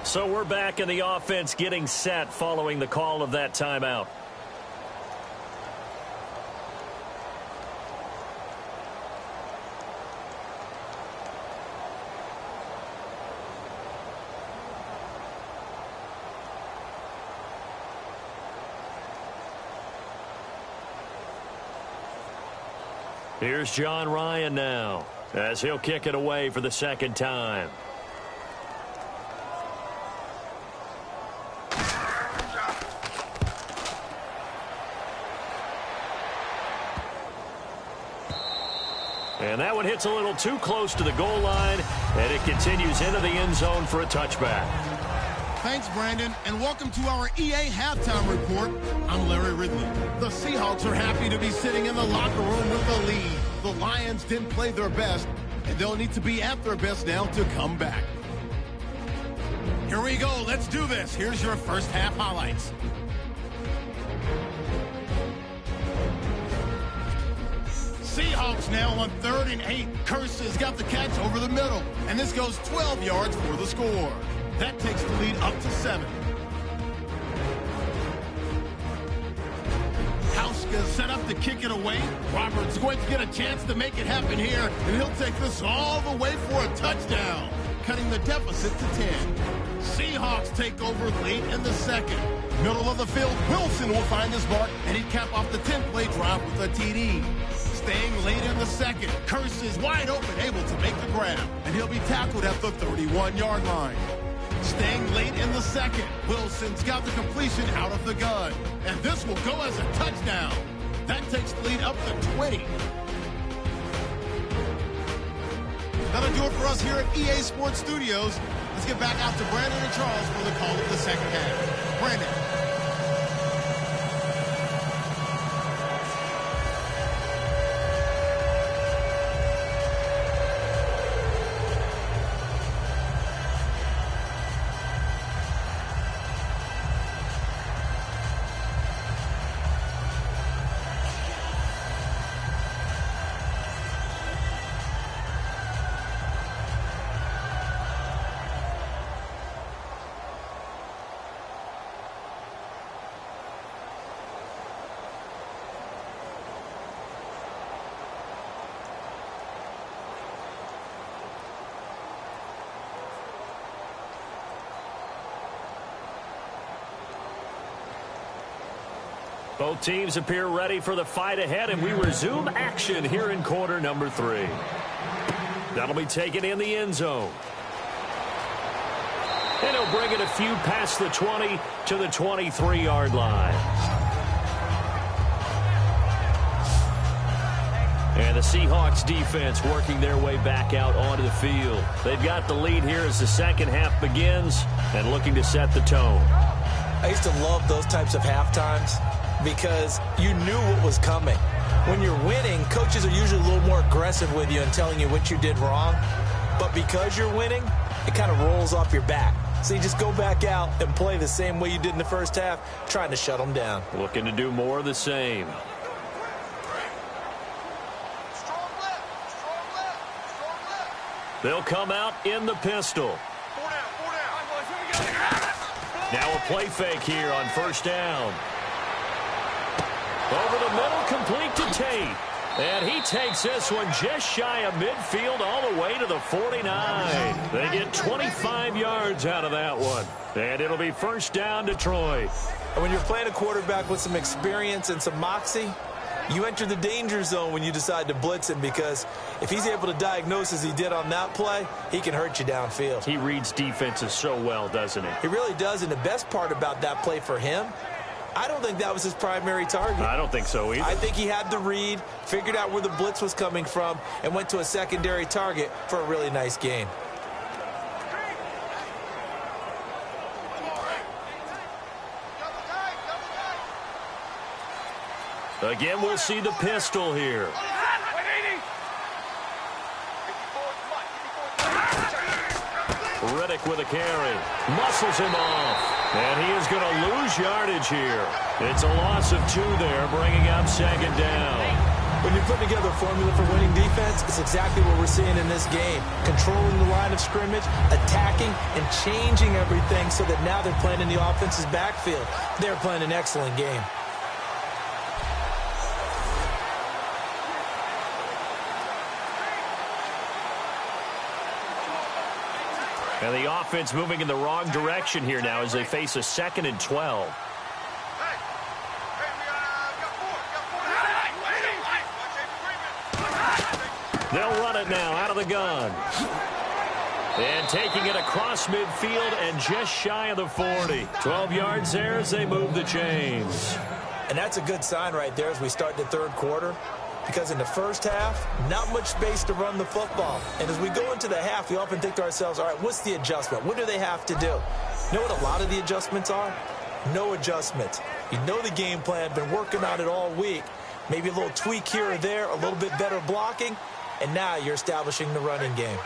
So we're back in the offense getting set following the call of that timeout. Here's John Ryan now as he'll kick it away for the second time. And that one hits a little too close to the goal line, and it continues into the end zone for a touchback. Thanks, Brandon, and welcome to our EA Halftime Report. I'm Larry Ridley. The Seahawks are happy to be sitting in the locker room with the lead. The Lions didn't play their best, and they'll need to be at their best now to come back. Here we go. Let's do this. Here's your first half highlights. Seahawks now on 3rd and 8. Curse's got the catch over the middle, and this goes 12 yards for the score. That takes the lead up to 7. Hauska set up to kick it away. Roberts going to get a chance to make it happen here, and he'll take this all the way for a touchdown, cutting the deficit to 10. Seahawks take over late in the second. Middle of the field, Wilson will find his mark, and he'd cap off the 10-play drive with a TD. Staying late in the second, Curse is wide open, able to make the grab, and he'll be tackled at the 31-yard line. Staying late in the second, Wilson's got the completion out of the gun, and this will go as a touchdown. That takes the lead up to 20. That'll do it for us here at EA Sports Studios. Let's get back out to Brandon and Charles for the call of the second half. Brandon. Both teams appear ready for the fight ahead, and we resume action here in quarter number 3. That'll be taken in the end zone. And he'll bring it a few past the 20 to the 23-yard line. And the Seahawks defense working their way back out onto the field. They've got the lead here as the second half begins and looking to set the tone. I used to love those types of halftimes because you knew what was coming. When you're winning, coaches are usually a little more aggressive with you and telling you what you did wrong. But because you're winning, it kind of rolls off your back. So you just go back out and play the same way you did in the first half, trying to shut them down. Looking to do more of the same. They'll come out in the pistol. Now a play fake here on first down. Over the middle, complete to Tate. And he takes this one just shy of midfield all the way to the 49. They get 25 yards out of that one. And it'll be first down Detroit. And when you're playing a quarterback with some experience and some moxie, you enter the danger zone when you decide to blitz him, because if he's able to diagnose as he did on that play, he can hurt you downfield. He reads defenses so well, doesn't he? He really does, and the best part about that play for him, I don't think that was his primary target. I don't think so either. I think he had the read, figured out where the blitz was coming from, and went to a secondary target for a really nice gain. Again, we'll see the pistol here. Riddick with a carry. Muscles him off. And he is going to lose yardage here. It's a loss of 2 there, bringing up 2nd down. When you put together a formula for winning defense, it's exactly what we're seeing in this game. Controlling the line of scrimmage, attacking, and changing everything so that now they're playing in the offense's backfield. They're playing an excellent game. And the offense moving in the wrong direction here now as they face a 2nd and 12. They'll run it now out of the gun. And taking it across midfield and just shy of the 40. 12 yards there as they move the chains. And that's a good sign right there as we start the 3rd quarter. Because in the first half, not much space to run the football. And as we go into the half, we often think to ourselves, all right, what's the adjustment? What do they have to do? You know what a lot of the adjustments are? No adjustments. You know the game plan, been working on it all week. Maybe a little tweak here or there, a little bit better blocking, and now you're establishing the running game.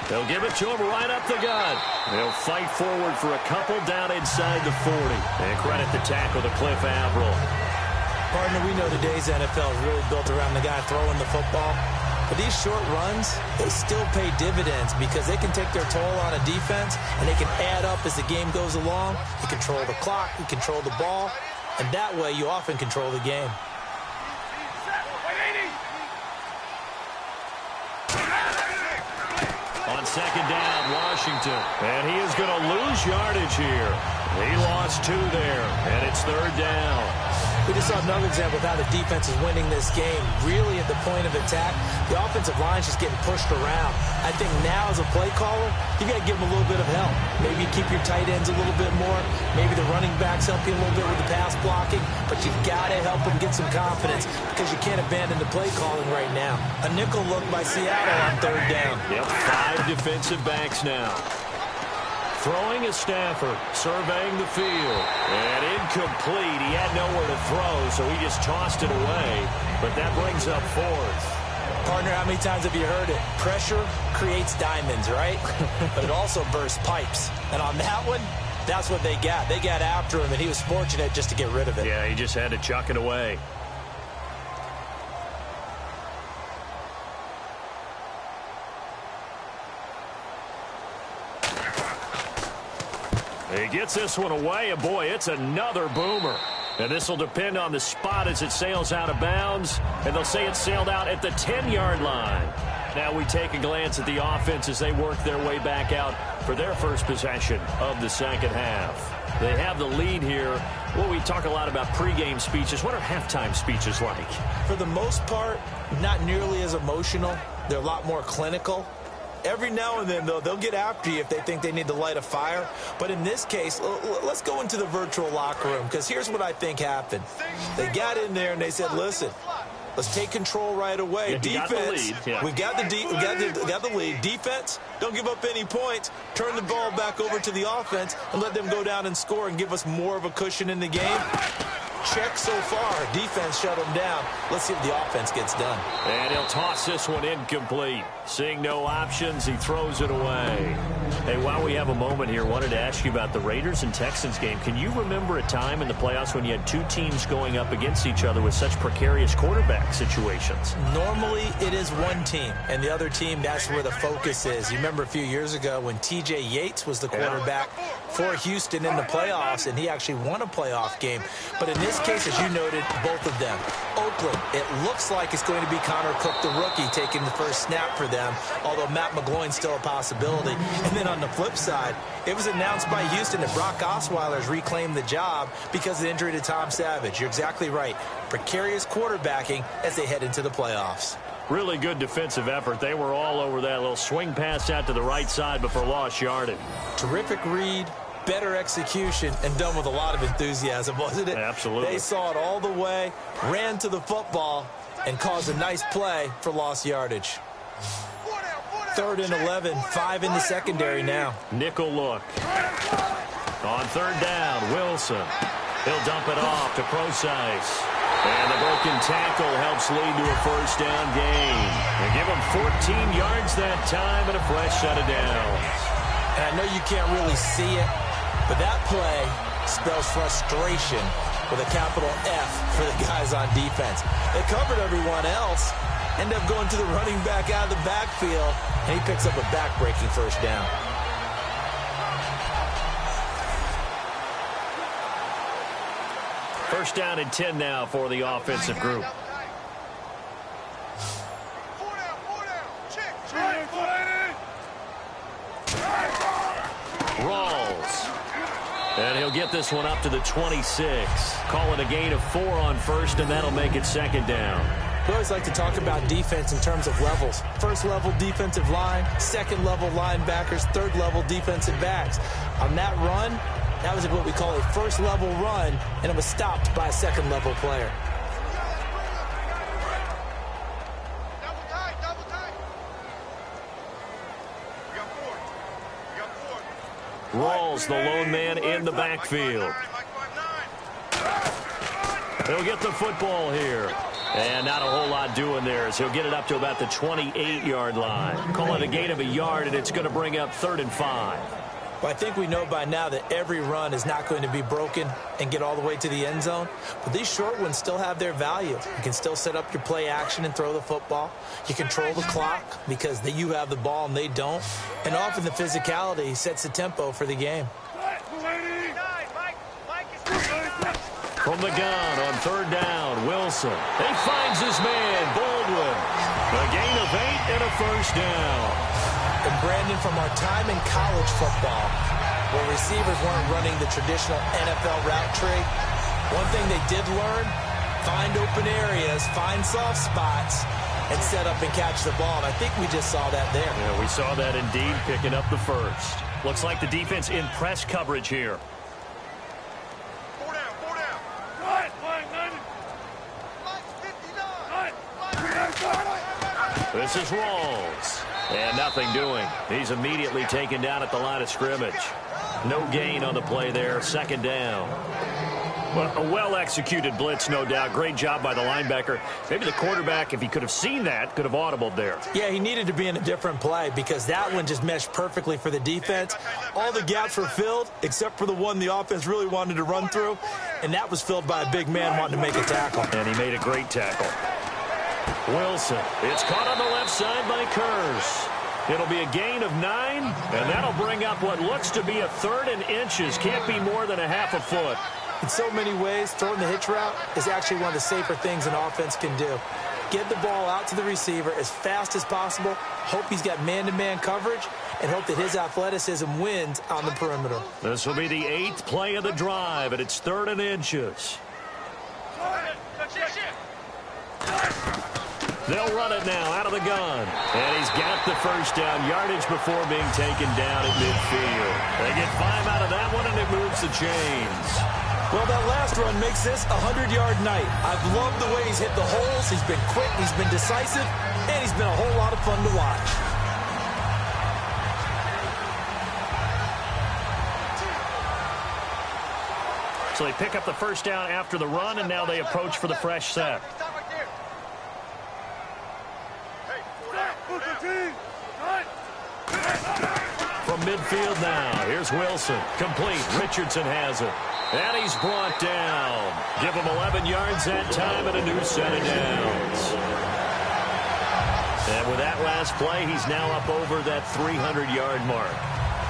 They'll give it to him right up the gut. They'll fight forward for a couple down inside the 40. And credit the tackle to Cliff Averill. Partner, we know today's NFL is really built around the guy throwing the football. But these short runs, they still pay dividends because they can take their toll on a defense and they can add up as the game goes along. You control the clock, you control the ball, and that way you often control the game. On 2nd down, Washington. And he is going to lose yardage here. He lost 2 there, and it's 3rd down. We just saw another example of how the defense is winning this game. Really at the point of attack, the offensive line is just getting pushed around. I think now as a play caller, you got to give them a little bit of help. Maybe keep your tight ends a little bit more. Maybe the running backs help you a little bit with the pass blocking. But you've got to help them get some confidence because you can't abandon the play calling right now. A nickel look by Seattle on 3rd down. Yep, 5 defensive backs now. Throwing is Stafford, surveying the field. And incomplete. He had nowhere to throw, so he just tossed it away. But that brings up 4th. Partner, how many times have you heard it? Pressure creates diamonds, right? But it also bursts pipes. And on that one, that's what they got. They got after him, and he was fortunate just to get rid of it. Yeah, he just had to chuck it away. He gets this one away, and boy, it's another boomer. And this will depend on the spot as it sails out of bounds, and they'll say it sailed out at the 10-yard line. Now we take a glance at the offense as they work their way back out for their first possession of the 2nd half. They have the lead here. Well, we talk a lot about pregame speeches. What are halftime speeches like? For the most part, not nearly as emotional. They're a lot more clinical. Every now and then, though, they'll get after you if they think they need to light a fire. But in this case, let's go into the virtual locker room, because here's what I think happened. They got in there and they said, listen, let's take control right away. Yeah, defense, we got the lead. Defense, don't give up any points. Turn the ball back over to the offense and let them go down and score and give us more of a cushion in the game. Check so far. Defense shut them down. Let's see if the offense gets done. And he'll toss this one incomplete. Seeing no options, he throws it away. Hey, while we have a moment here, wanted to ask you about the Raiders and Texans game. Can you remember a time in the playoffs when you had 2 teams going up against each other with such precarious quarterback situations? Normally, it is one team, and the other team, that's where the focus is. You remember a few years ago when T.J. Yates was the quarterback for Houston in the playoffs, and he actually won a playoff game. But in this case, as you noted, both of them. Oakland, it looks like it's going to be Connor Cook, the rookie, taking the first snap for them, although Matt McGloin's still a possibility. And then on the flip side, it was announced by Houston that Brock Osweiler's reclaimed the job because of the injury to Tom Savage. You're exactly right. Precarious quarterbacking as they head into the playoffs. Really good defensive effort. They were all over that little swing pass out to the right side before lost yardage. Terrific read. Better execution, and done with a lot of enthusiasm, wasn't it? Absolutely. They saw it all the way, ran to the football, and caused a nice play for lost yardage. 3rd and 11, 5 in the secondary now. Nickel look. On third down, Wilson. He'll dump it off to Procise. And the broken tackle helps lead to a first down gain. They give him 14 yards that time and a fresh set of downs. And I know you can't really see it, but that play spells frustration with a capital F for the guys on defense. They covered everyone else, end up going to the running back out of the backfield, and he picks up a back-breaking first down. First down and 10 now for the offensive group. Rawls. And he'll get this one up to the 26. Call it a gain of 4 on first, and that'll make it second down. We always like to talk about defense in terms of levels. First-level defensive line, second-level linebackers, third-level defensive backs. On that run, that was what we call a first-level run, and it was stopped by a second-level player. Rawls, the lone man in the backfield. He'll get the football here. And not a whole lot doing there as he'll get it up to about the 28-yard line. Call it a gain of a yard, and it's going to bring up 3rd and 5. Well, I think we know by now that every run is not going to be broken and get all the way to the end zone. But these short ones still have their value. You can still set up your play action and throw the football. You control the clock because you have the ball and they don't. And often the physicality sets the tempo for the game. From the gun on 3rd down, Wilson. He finds his man, Baldwin. A gain of 8 and a first down. And Brandon, from our time in college football, where receivers weren't running the traditional NFL route tree, one thing they did learn, find open areas, find soft spots, and set up and catch the ball. And I think we just saw that there. Yeah, we saw that indeed, picking up the first. Looks like the defense in press coverage here. This is Rawls. And nothing doing. He's immediately taken down at the line of scrimmage. No gain on the play there. Second down. Well, a well-executed blitz, no doubt. Great job by the linebacker. Maybe the quarterback, if he could have seen that, could have audibled there. Yeah, he needed to be in a different play because that one just meshed perfectly for the defense. All the gaps were filled except for the one the offense really wanted to run through, and that was filled by a big man wanting to make a tackle. And he made a great tackle. Wilson. It's caught on the left side by Kurz. It'll be a gain of 9, and that'll bring up what looks to be a 3rd and inches. Can't be more than a half a foot. In so many ways, throwing the hitch route is actually one of the safer things an offense can do. Get the ball out to the receiver as fast as possible, hope he's got man-to-man coverage, and hope that his athleticism wins on the perimeter. This will be the 8th play of the drive, and it's 3rd and inches. They'll run it now out of the gun. And he's got the first down yardage before being taken down at midfield. They get 5 out of that one, and it moves the chains. Well, that last run makes this a 100-yard night. I've loved the way he's hit the holes. He's been quick, he's been decisive, and he's been a whole lot of fun to watch. So they pick up the first down after the run, and now they approach for the fresh set. From midfield now, here's Wilson. Complete. Richardson has it. And he's brought down. Give him 11 yards that time and a new set of downs. And with that last play, he's now up over that 300-yard mark.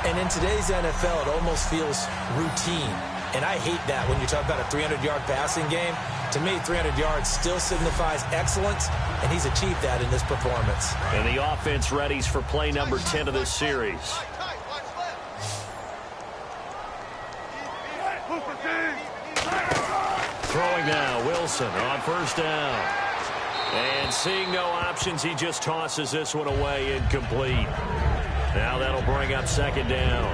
And in today's NFL, it almost feels routine. And I hate that when you talk about a 300-yard passing game. To me, 300 yards still signifies excellence, and he's achieved that in this performance. And the offense readies for play number 10 of this series. Throwing now, Wilson on first down. And seeing no options, he just tosses this one away incomplete. Now that'll bring up second down.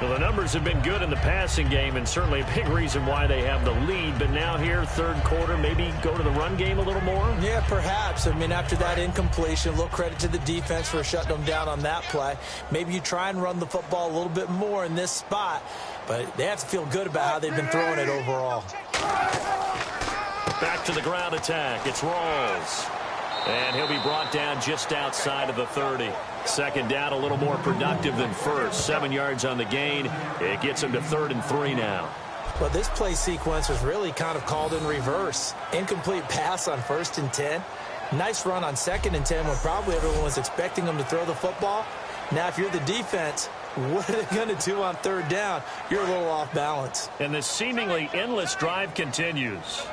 Well, the numbers have been good in the passing game, and certainly a big reason why they have the lead. But now here, third quarter, maybe go to the run game a little more? Yeah, perhaps. I mean, after that incompletion, a little credit to the defense for shutting them down on that play. Maybe you try and run the football a little bit more in this spot, but they have to feel good about how they've been throwing it overall. Back to the ground attack. It's Rawls. And he'll be brought down just outside of the 30. Second down, a little more productive than first. 7 yards on the gain. It gets him to 3rd and 3 now. Well, this play sequence was really kind of called in reverse. Incomplete pass on 1st and 10. Nice run on 2nd and 10 when probably everyone was expecting them to throw the football. Now, if you're the defense, what are they going to do on 3rd down? You're a little off balance. And this seemingly endless drive continues.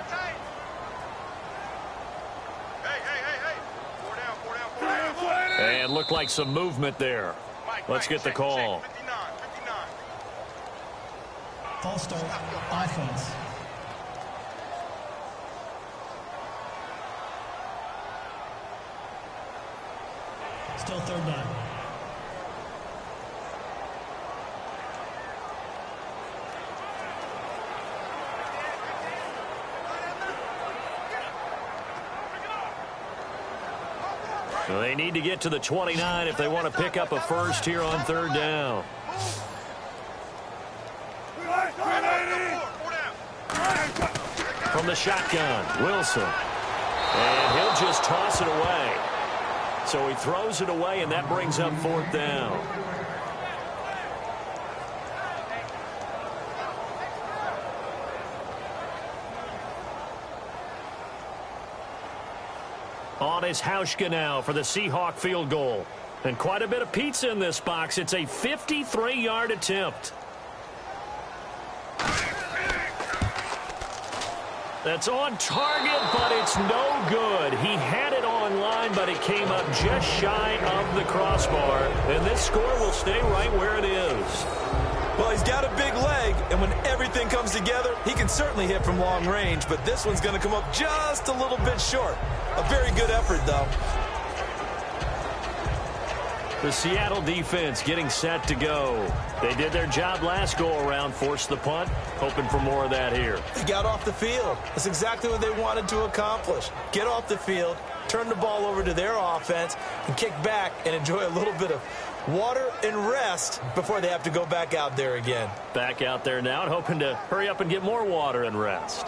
And looked like some movement there. Let's get the call. False start, offense. Still 3rd down. Well, they need to get to the 29 if they want to pick up a first here on 3rd down. From the shotgun, Wilson. And he'll just toss it away. So he throws it away, and that brings up 4th down. On is Hauschka now for the Seahawk field goal. And quite a bit of pizza in this box. It's a 53-yard attempt. That's on target, but it's no good. He had it on line, but it came up just shy of the crossbar. And this score will stay right where it is. Well, he's got a big leg, and when everything comes together, he can certainly hit from long range, but this one's going to come up just a little bit short. A very good effort, though. The Seattle defense getting set to go. They did their job last go-around, forced the punt, hoping for more of that here. They got off the field. That's exactly what they wanted to accomplish. Get off the field, turn the ball over to their offense, and kick back and enjoy a little bit of water and rest before they have to go back out there again. Back out there now and hoping to hurry up and get more water and rest.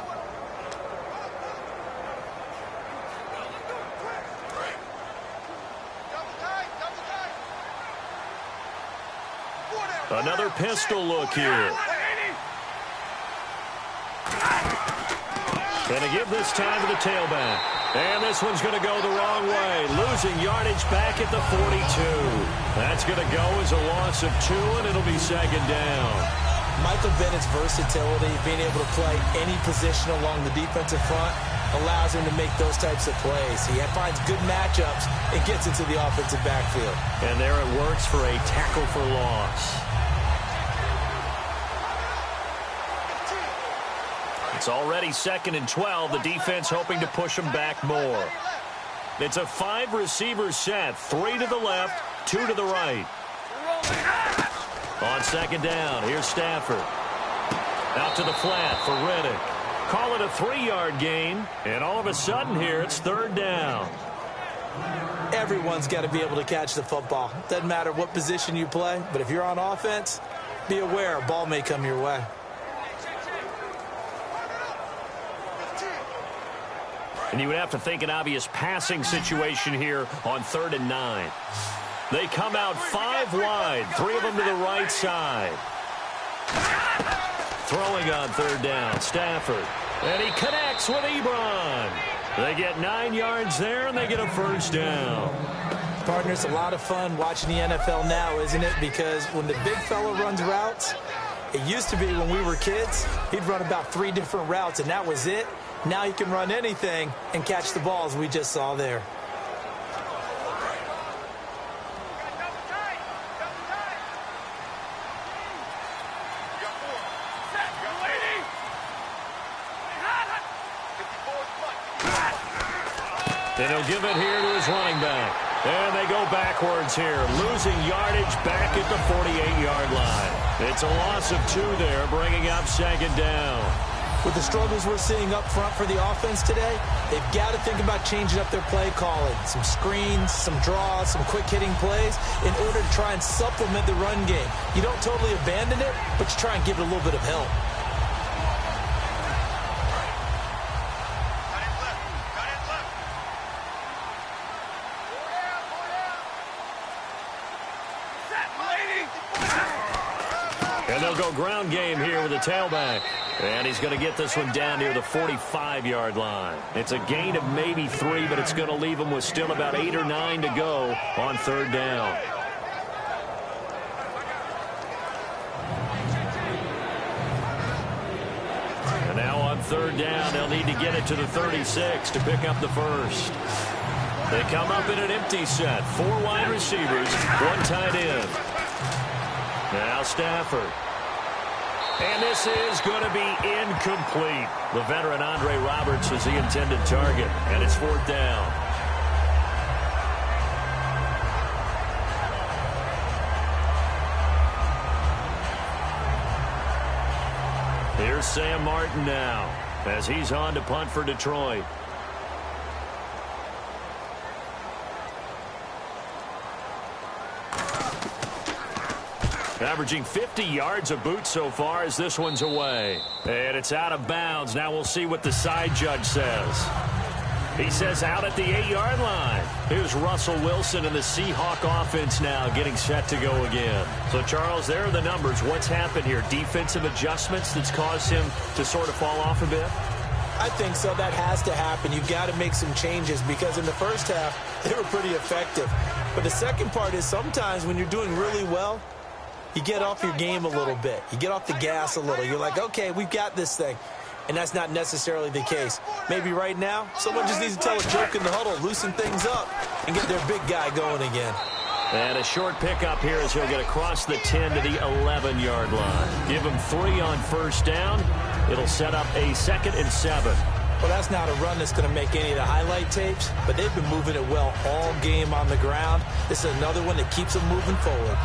Another pistol look here. And to give this time to the tailback. And this one's going to go the wrong way. Losing yardage back at the 42. That's going to go as a loss of 2, and it'll be 2nd down. Michael Bennett's versatility, being able to play any position along the defensive front, allows him to make those types of plays. He finds good matchups and gets into the offensive backfield. And there it works for a tackle for loss. It's already 2nd and 12. The defense hoping to push them back more. It's a 5-receiver set. 3 to the left, 2 to the right. On 2nd down, here's Stafford. Out to the flat for Riddick. Call it a 3-yard gain. And all of a sudden here, it's 3rd down. Everyone's got to be able to catch the football. Doesn't matter what position you play, but if you're on offense, be aware a ball may come your way. And you would have to think an obvious passing situation here on 3rd and 9. They come out 5 wide, 3 of them to the right side. Throwing on 3rd down, Stafford. And he connects with Ebron. They get 9 yards there, and they get a 1st down. Partners, a lot of fun watching the NFL now, isn't it? Because when the big fella runs routes, it used to be when we were kids, he'd run about 3 different routes, and that was it. Now he can run anything and catch the balls we just saw there. And he'll give it here to his running back. And they go backwards here, losing yardage back at the 48-yard line. It's a loss of 2 there, bringing up second down. With the struggles we're seeing up front for the offense today, they've got to think about changing up their play calling. Some screens, some draws, some quick-hitting plays in order to try and supplement the run game. You don't totally abandon it, but you try and give it a little bit of help. And they'll go ground game here with a tailback. And he's going to get this one down near the 45-yard line. It's a gain of maybe 3, but it's going to leave him with still about 8 or 9 to go on third down. And now on third down, they'll need to get it to the 36 to pick up the first. They come up in an empty set. 4 wide receivers, 1 tight end. Now Stafford. And this is going to be incomplete. The veteran Andre Roberts is the intended target, and it's 4th down. Here's Sam Martin now as he's on to punt for Detroit. Averaging 50 yards a boot so far as this one's away. And it's out of bounds. Now we'll see what the side judge says. He says out at the 8-yard line. Here's Russell Wilson and the Seahawk offense now getting set to go again. So, Charles, there are the numbers. What's happened here? Defensive adjustments that's caused him to sort of fall off a bit? I think so. That has to happen. You've got to make some changes because in the first half, they were pretty effective. But the second part is sometimes when you're doing really well, you get off your game a little bit. You get off the gas a little. You're like, okay, we've got this thing. And that's not necessarily the case. Maybe right now, someone just needs to tell a joke in the huddle, loosen things up, and get their big guy going again. And a short pickup here as he'll get across the 10 to the 11-yard line. Give him 3 on first down. It'll set up a 2nd and 7. Well, that's not a run that's going to make any of the highlight tapes, but they've been moving it well all game on the ground. This is another one that keeps them moving forward.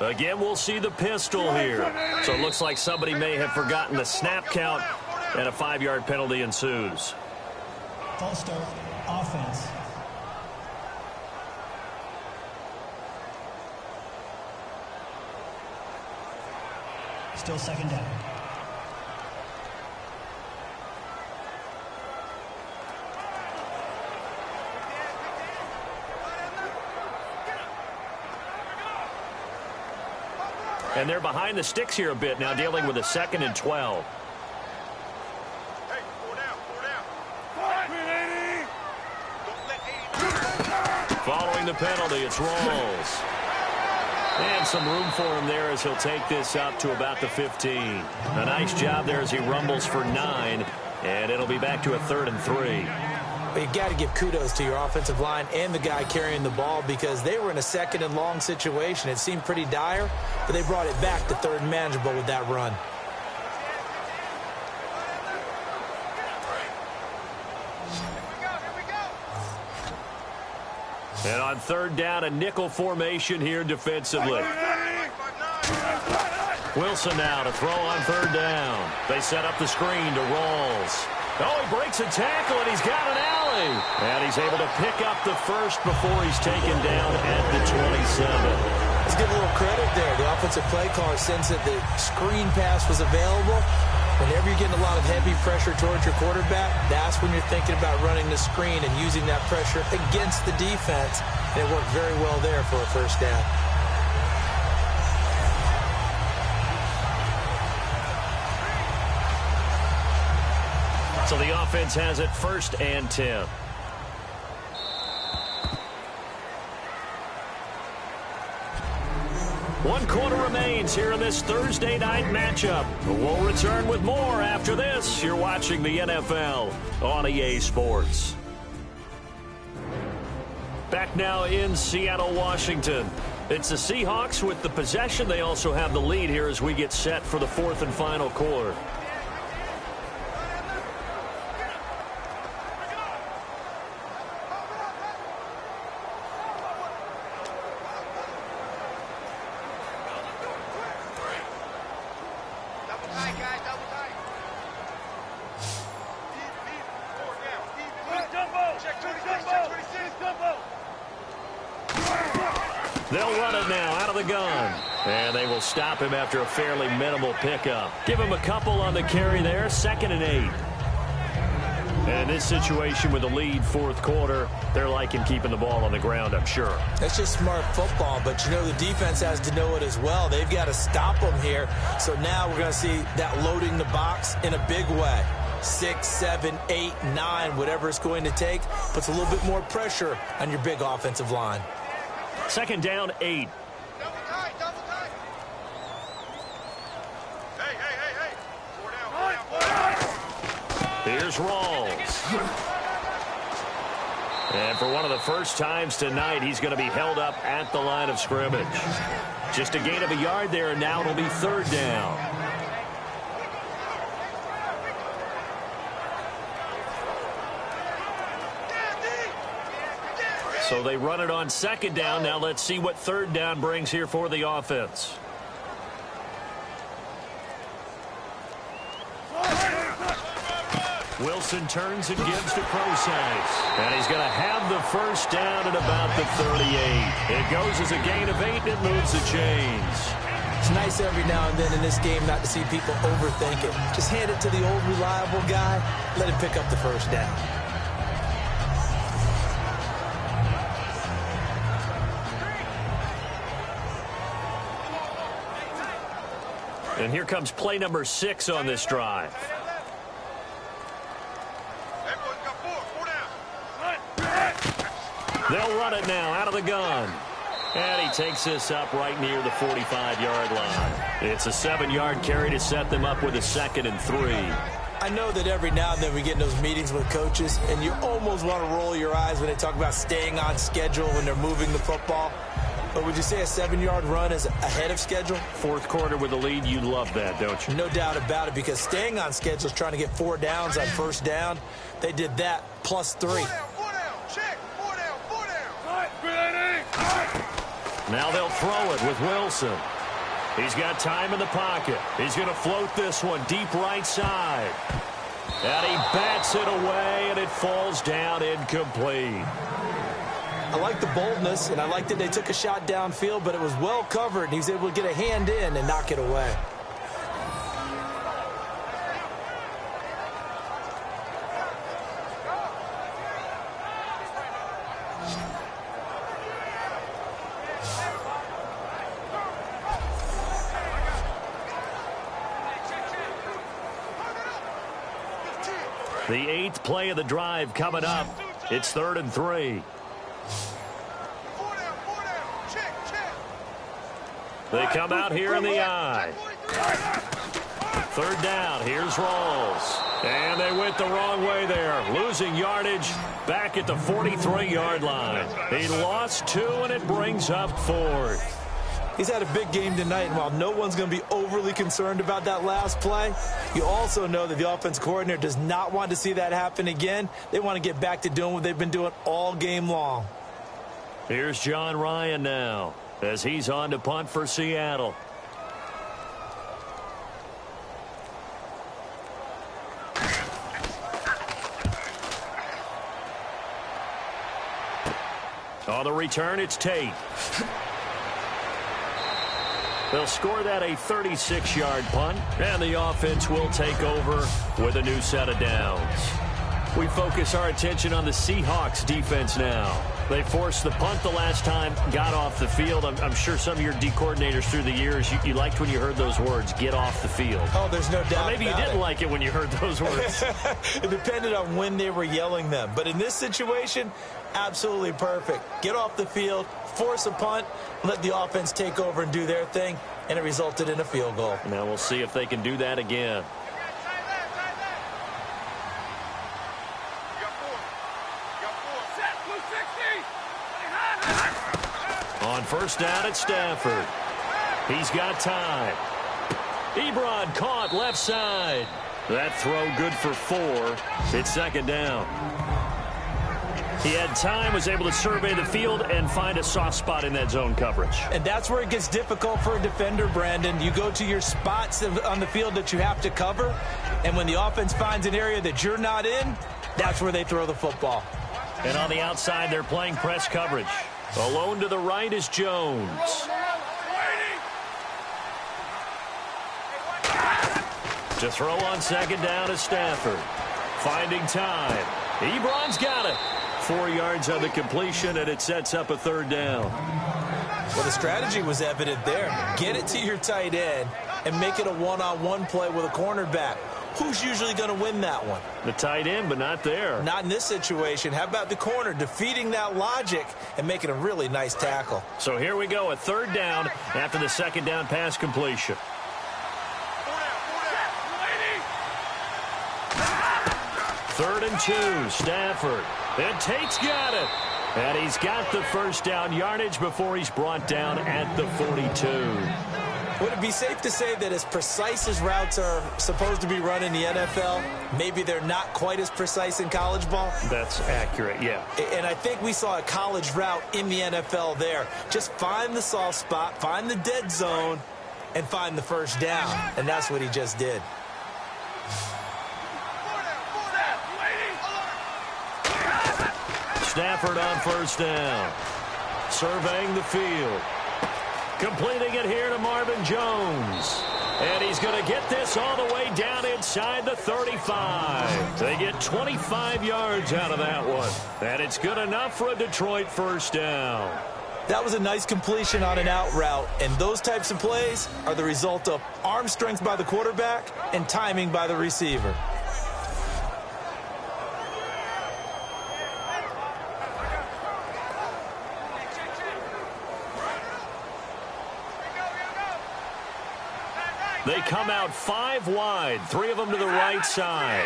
Again, we'll see the pistol here. So it looks like somebody may have forgotten the snap count, and a 5-yard penalty ensues. False start, offense. Still 2nd down. And they're behind the sticks here a bit now, dealing with a 2nd and 12. Following the penalty, it's Rawls. And some room for him there as he'll take this up to about the 15. A nice job there as he rumbles for 9. And it'll be back to a 3rd and 3. But you've got to give kudos to your offensive line and the guy carrying the ball because they were in a 2nd and long situation. It seemed pretty dire, but they brought it back to 3rd and manageable with that run. And on 3rd down, a nickel formation here defensively. Wilson now to throw on 3rd down. They set up the screen to Rawls. Oh, he breaks a tackle, and he's got an alley. And he's able to pick up the first before he's taken down at the 27. Let's give a little credit there. The offensive play caller sensed that the screen pass was available. Whenever you're getting a lot of heavy pressure towards your quarterback, that's when you're thinking about running the screen and using that pressure against the defense. And it worked very well there for a first down. So the offense has it 1st and 10. One quarter remains here in this Thursday night matchup. We'll return with more after this. You're watching the NFL on EA Sports. Back now in Seattle, Washington. It's the Seahawks with the possession. They also have the lead here as we get set for the 4th and final quarter. They'll run it now out of the gun. And they will stop him after a fairly minimal pickup. Give him a couple on the carry there. 2nd and 8. And in this situation with the lead 4th quarter, they're liking keeping the ball on the ground, I'm sure. That's just smart football, but you know the defense has to know it as well. They've got to stop them here. So now we're going to see that loading the box in a big way. 6, 7, 8, 9, whatever it's going to take, puts a little bit more pressure on your big offensive line. 2nd down, 8. Double tight. Hey. 4 down. Here's Rawls. And for one of the first times tonight, he's going to be held up at the line of scrimmage. Just a gain of a yard there, and now it'll be 3rd down. So they run it on 2nd down. Now let's see what 3rd down brings here for the offense. Wilson turns and gives to Process. And he's going to have the 1st down at about the 38. It goes as a gain of 8 and it moves the chains. It's nice every now and then in this game not to see people overthink it. Just hand it to the old reliable guy. Let him pick up the 1st down. And here comes play number 6 on this drive. They'll run it now out of the gun. And he takes this up right near the 45-yard line. It's a 7-yard carry to set them up with a 2nd and 3. I know that every now and then we get in those meetings with coaches, and you almost want to roll your eyes when they talk about staying on schedule when they're moving the football. But would you say a 7-yard run is ahead of schedule? 4th quarter with the lead, you love that, don't you? No doubt about it, because staying on schedule is trying to get 4 downs on 1st down. They did that plus 3. 4 down. Check. 4 down. Now they'll throw it with Wilson. He's got time in the pocket. He's going to float this one deep right side. And he bats it away, and it falls down incomplete. I like the boldness, and I like that they took a shot downfield, but it was well covered, and he was able to get a hand in and knock it away. The 8th play of the drive coming up. It's 3rd and 3. 4 down. Check. They come out here in the eye. 3rd down. Here's Rawls. And they went the wrong way there. Losing yardage back at the 43-yard line. He lost 2, and it brings up 4th. He's had a big game tonight, and while no one's going to be overly concerned about that last play, you also know that the offense coordinator does not want to see that happen again. They want to get back to doing what they've been doing all game long. Here's John Ryan now as he's on to punt for Seattle. On the return, it's Tate. They'll score that a 36-yard punt, and the offense will take over with a new set of downs. We focus our attention on the Seahawks defense now. They forced the punt the last time, got off the field. I'm sure some of your D coordinators through the years, you liked when you heard those words, get off the field. Oh, there's no doubt. Or maybe you didn't like it when you heard those words. It depended on when they were yelling them. But in this situation, absolutely perfect. Get off the field, force a punt, let the offense take over and do their thing, and it resulted in a field goal. Now we'll see if they can do that again. On 1st down at Stafford. He's got time. Ebron caught left side. That throw good for 4. It's 2nd down. He had time, was able to survey the field and find a soft spot in that zone coverage. And that's where it gets difficult for a defender, Brandon. You go to your spots on the field that you have to cover, and when the offense finds an area that you're not in, that's where they throw the football. And on the outside, they're playing press coverage. Alone to the right is Jones. To throw on second down is Stafford. Finding time. Ebron's got it. 4 yards on the completion, and it sets up a third down. Well, the strategy was evident there. Get it to your tight end and make it a one-on-one play with a cornerback. Who's usually going to win that one? The tight end, but not there. Not in this situation. How about the corner defeating that logic and making a really nice tackle? So here we go, a third down after the second down pass completion. Third and 2, Stafford. And Tate's got it. And he's got the first down yardage before he's brought down at the 42. Would it be safe to say that as precise as routes are supposed to be run in the NFL, maybe they're not quite as precise in college ball? That's accurate, yeah. And I think we saw a college route in the NFL there. Just find the soft spot, find the dead zone, and find the first down. And that's what he just did. Stafford on first down. Surveying the field. Completing it here to Marvin Jones. And he's going to get this all the way down inside the 35. They get 25 yards out of that one. And it's good enough for a Detroit first down. That was a nice completion on an out route. And those types of plays are the result of arm strength by the quarterback and timing by the receiver. They come out 5 wide, 3 of them to the right side.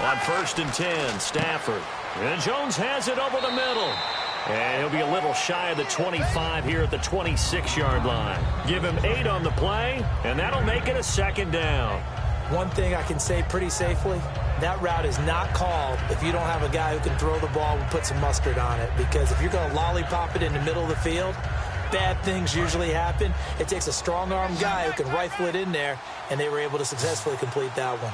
On first and 10, Stafford. And Jones has it over the middle. And he'll be a little shy of the 25 here at the 26-yard line. Give him 8 on the play, and that'll make it a second down. One thing I can say pretty safely, that route is not called if you don't have a guy who can throw the ball and put some mustard on it. Because if you're going to lollipop it in the middle of the field, bad things usually happen. It takes a strong-arm guy who can rifle it in there, and they were able to successfully complete that one.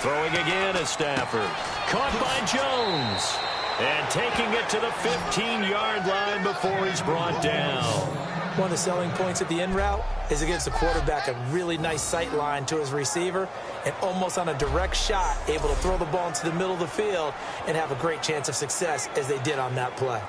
Throwing again is Stafford. Caught by Jones. And taking it to the 15-yard line before he's brought down. One of the selling points of the in route is it gives the quarterback a really nice sight line to his receiver and almost on a direct shot able to throw the ball into the middle of the field and have a great chance of success as they did on that play.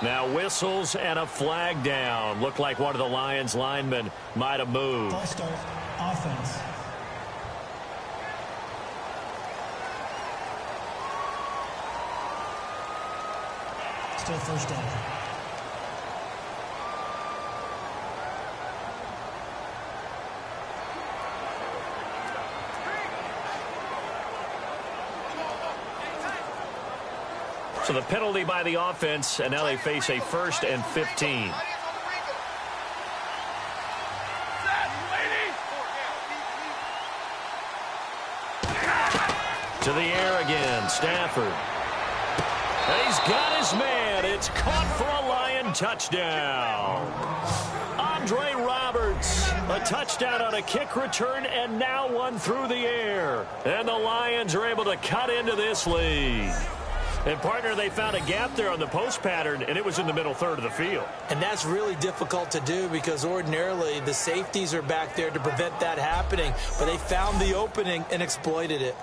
Now whistles and a flag down. Looked like one of the Lions linemen might have moved. False start, offense. Still first down. So the penalty by the offense, and now they face a 1st and 15. To the air again, Stafford. And he's got his man. It's caught for a Lion touchdown. Andre Roberts, a touchdown on a kick return, and now one through the air. And the Lions are able to cut into this lead. And, partner, they found a gap there on the post pattern, and it was in the middle third of the field. And that's really difficult to do because ordinarily the safeties are back there to prevent that happening. But they found the opening and exploited it.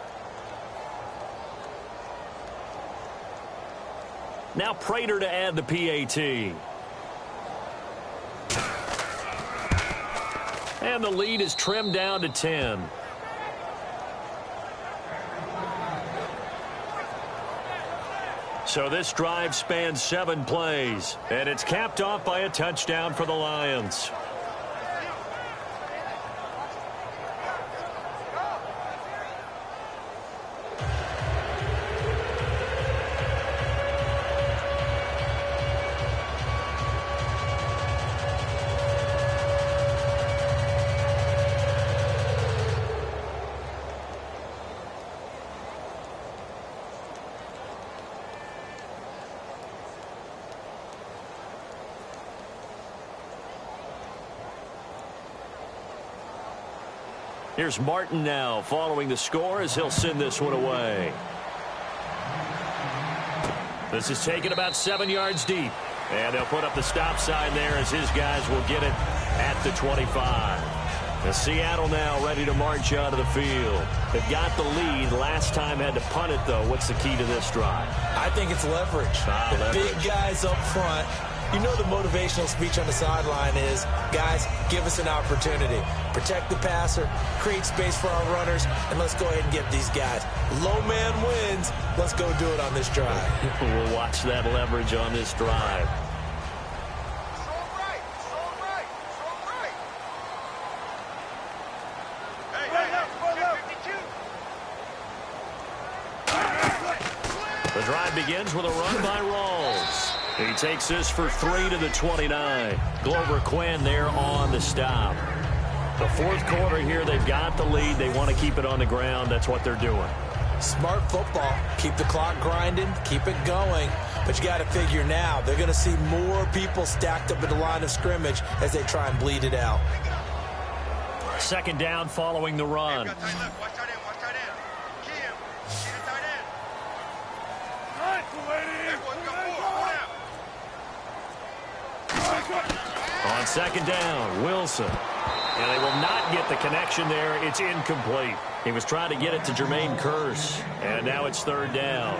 Now Prater to add the PAT. And the lead is trimmed down to 10. So this drive spans 7 plays, and it's capped off by a touchdown for the Lions. Here's Martin now following the score as he'll send this one away. This is taken about 7 yards deep. And they'll put up the stop sign there as his guys will get it at the 25. The Seattle now ready to march onto the field. They've got the lead. Last time had to punt it, though. What's the key to this drive? I think it's leverage. The big guys up front. You know the motivational speech on the sideline is, guys, give us an opportunity. Protect the passer, create space for our runners, and let's go ahead and get these guys. Low man wins. Let's go do it on this drive. We'll watch that leverage on this drive. The drive begins with a run by Rawls. He takes this for 3 to the 29. Glover Quinn there on the stop. The fourth quarter here, they've got the lead. They want to keep it on the ground. That's what they're doing. Smart football. Keep the clock grinding. Keep it going. But you got to figure now, they're going to see more people stacked up at the line of scrimmage as they try and bleed it out. Second down following the run. On second down, Wilson. And they will not get the connection there. It's incomplete. He was trying to get it to Jermaine Kearse. And now it's third down.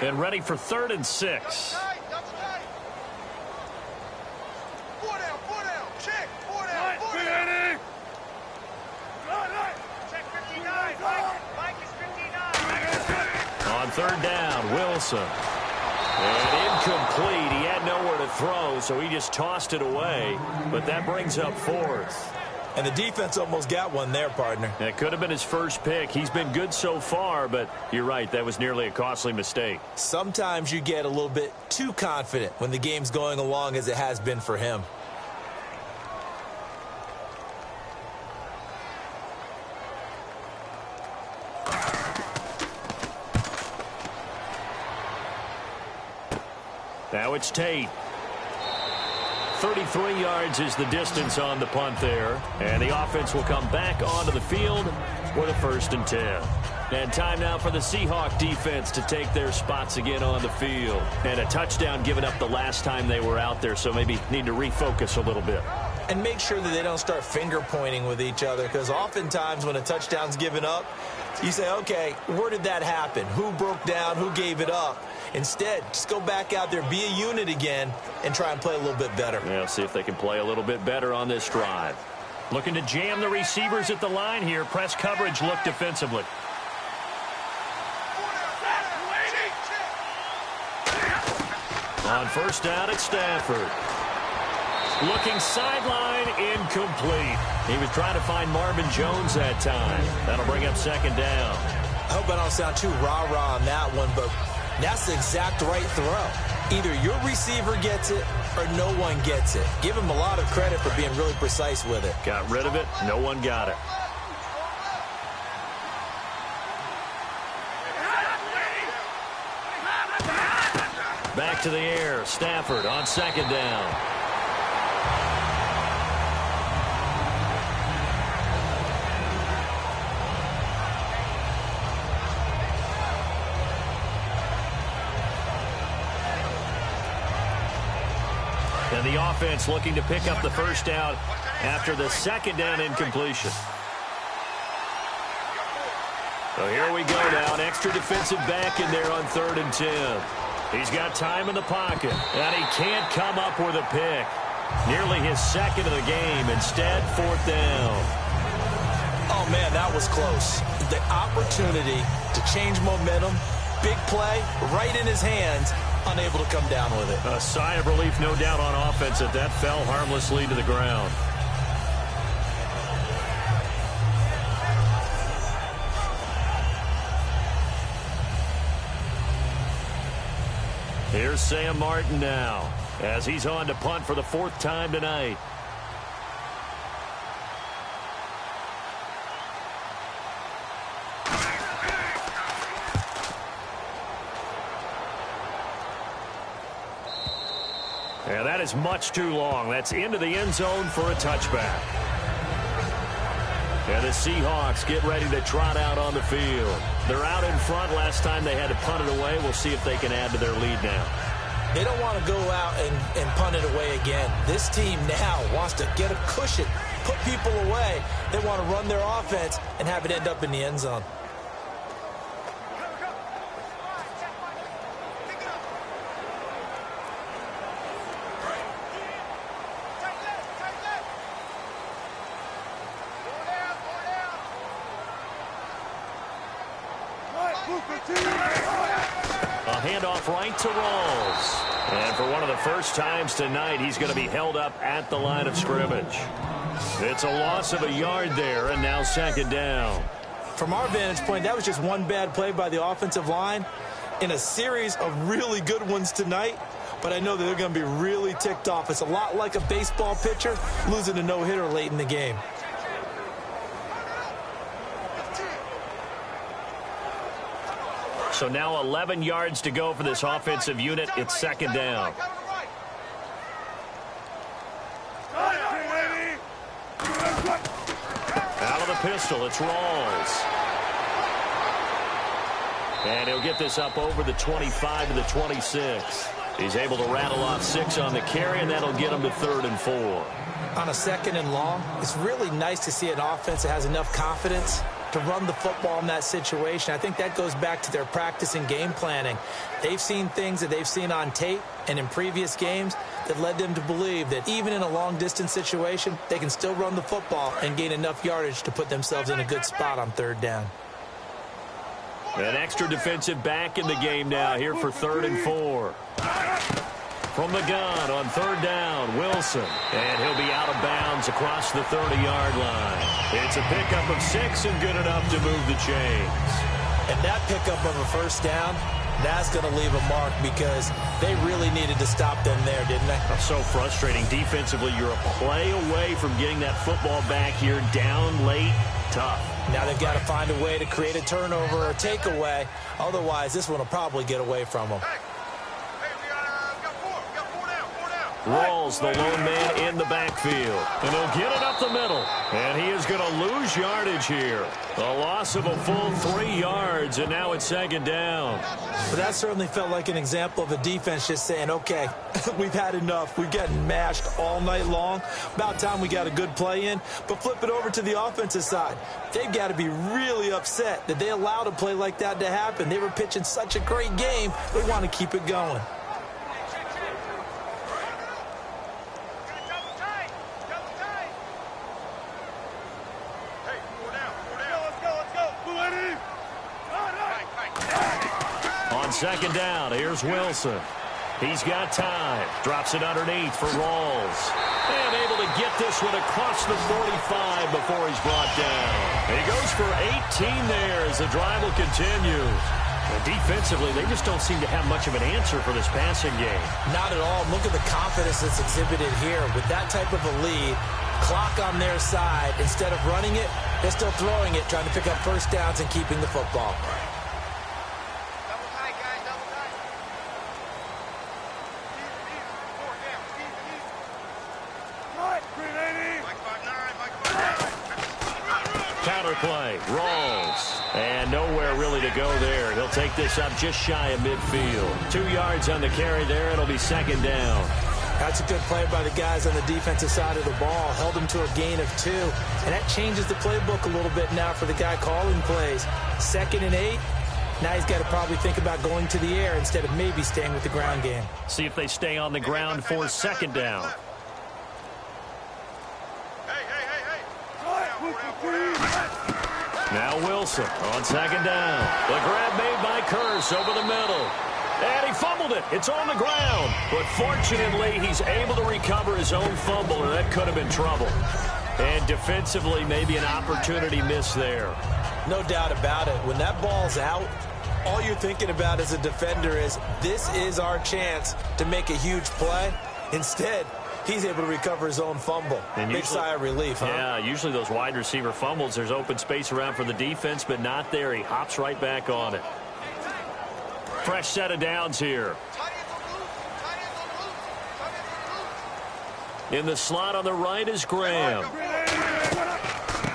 And ready for 3rd and 6. On third down, Wilson. And incomplete. He had nowhere to throw, so he just tossed it away. But that brings up 4th. And the defense almost got one there, partner. That could have been his first pick. He's been good so far, but you're right. That was nearly a costly mistake. Sometimes you get a little bit too confident when the game's going along as it has been for him. Now it's Tate. 33 yards is the distance on the punt there. And the offense will come back onto the field with a 1st and 10. And time now for the Seahawks defense to take their spots again on the field. And a touchdown given up the last time they were out there, so maybe need to refocus a little bit. And make sure that they don't start finger pointing with each other, because oftentimes when a touchdown's given up, you say, okay, where did that happen? Who broke down? Who gave it up? Instead, just go back out there, be a unit again, and try and play a little bit better. Yeah, see if they can play a little bit better on this drive. Looking to jam the receivers at the line here. Press coverage look defensively. On first down at Stafford. Looking sideline, incomplete. He was trying to find Marvin Jones that time. That'll bring up second down. I hope I don't sound too rah-rah on that one, but that's the exact right throw. Either your receiver gets it or no one gets it. Give him a lot of credit for being really precise with it. Got rid of it. No one got it. Back to the air. Stafford on second down. And the offense looking to pick up the first down after the second down incompletion. So here we go now. An extra defensive back in there on 3rd and 10. He's got time in the pocket, and he can't come up with a pick. Nearly his second of the game. Instead, 4th down. Oh, man, that was close. The opportunity to change momentum, big play, right in his hands, unable to come down with it. A sigh of relief, no doubt, on offense that that fell harmlessly to the ground. Here's Sam Martin now as he's on to punt for the 4th time tonight. And that is much too long. That's into the end zone for a touchback. And the Seahawks get ready to trot out on the field. They're out in front. Last time they had to punt it away. We'll see if they can add to their lead now. They don't want to go out and punt it away again. This team now wants to get a cushion, put people away. They want to run their offense and have it end up in the end zone. A handoff right to Rawls. And for one of the first times tonight, he's going to be held up at the line of scrimmage. It's a loss of a yard there, and now second down. From our vantage point, that was just one bad play by the offensive line in a series of really good ones tonight. But I know that they're going to be really ticked off. It's a lot like a baseball pitcher losing a no-hitter late in the game. So now 11 yards to go for this offensive unit. It's second down. Out of the pistol, it's Rawls. And he'll get this up over the 25 to the 26. He's able to rattle off 6 on the carry, and that'll get him to 3rd and 4. On a 2nd and long, it's really nice to see an offense that has enough confidence to run the football in that situation. I think that goes back to their practice and game planning. They've seen things that they've seen on tape and in previous games that led them to believe that even in a long-distance situation, they can still run the football and gain enough yardage to put themselves in a good spot on 3rd down. An extra defensive back in the game now here for 3rd and 4. From the gun on 3rd down, Wilson. And he'll be out of bounds across the 30-yard line. It's a pickup of 6 and good enough to move the chains. And that pickup of a 1st down, that's going to leave a mark because they really needed to stop them there, didn't they? So frustrating. Defensively, you're a play away from getting that football back here down late. Tough. Now they've got to find a way to create a turnover or a takeaway. Otherwise, this one will probably get away from them. Rawls, the lone man in the backfield. And he'll get it up the middle. And he is going to lose yardage here. A loss of a full 3 yards, and now it's second down. But that certainly felt like an example of a defense just saying, okay, we've had enough. We've gotten mashed all night long. About time we got a good play in. But flip it over to the offensive side. They've got to be really upset that they allowed a play like that to happen. They were pitching such a great game. They want to keep it going. Second down, here's Wilson. He's got time. Drops it underneath for Rawls. And able to get this one across the 45 before he's brought down. And he goes for 18 there as the drive will continue. And defensively, they just don't seem to have much of an answer for this passing game. Not at all. Look at the confidence that's exhibited here. With that type of a lead, clock on their side, instead of running it, they're still throwing it, trying to pick up 1st downs and keeping the football. Play, Rawls, and nowhere really to go there. He'll take this up just shy of midfield. 2 yards on the carry there. It'll be second down. That's a good play by the guys on the defensive side of the ball. Held him to a gain of 2. And that changes the playbook a little bit now for the guy calling plays. 2nd and 8. Now he's got to probably think about going to the air instead of maybe staying with the ground game. See if they stay on the ground for second down. Now Wilson on second down. The grab made by Curse over the middle. And he fumbled it. It's on the ground. But fortunately, he's able to recover his own fumble, or that could have been trouble. And defensively, maybe an opportunity missed there. No doubt about it. When that ball's out, all you're thinking about as a defender is, this is our chance to make a huge play. Instead, he's able to recover his own fumble. And big sigh of relief, huh? Yeah, usually those wide receiver fumbles, there's open space around for the defense, but not there. He hops right back on it. Fresh set of downs here. In the slot on the right is Graham.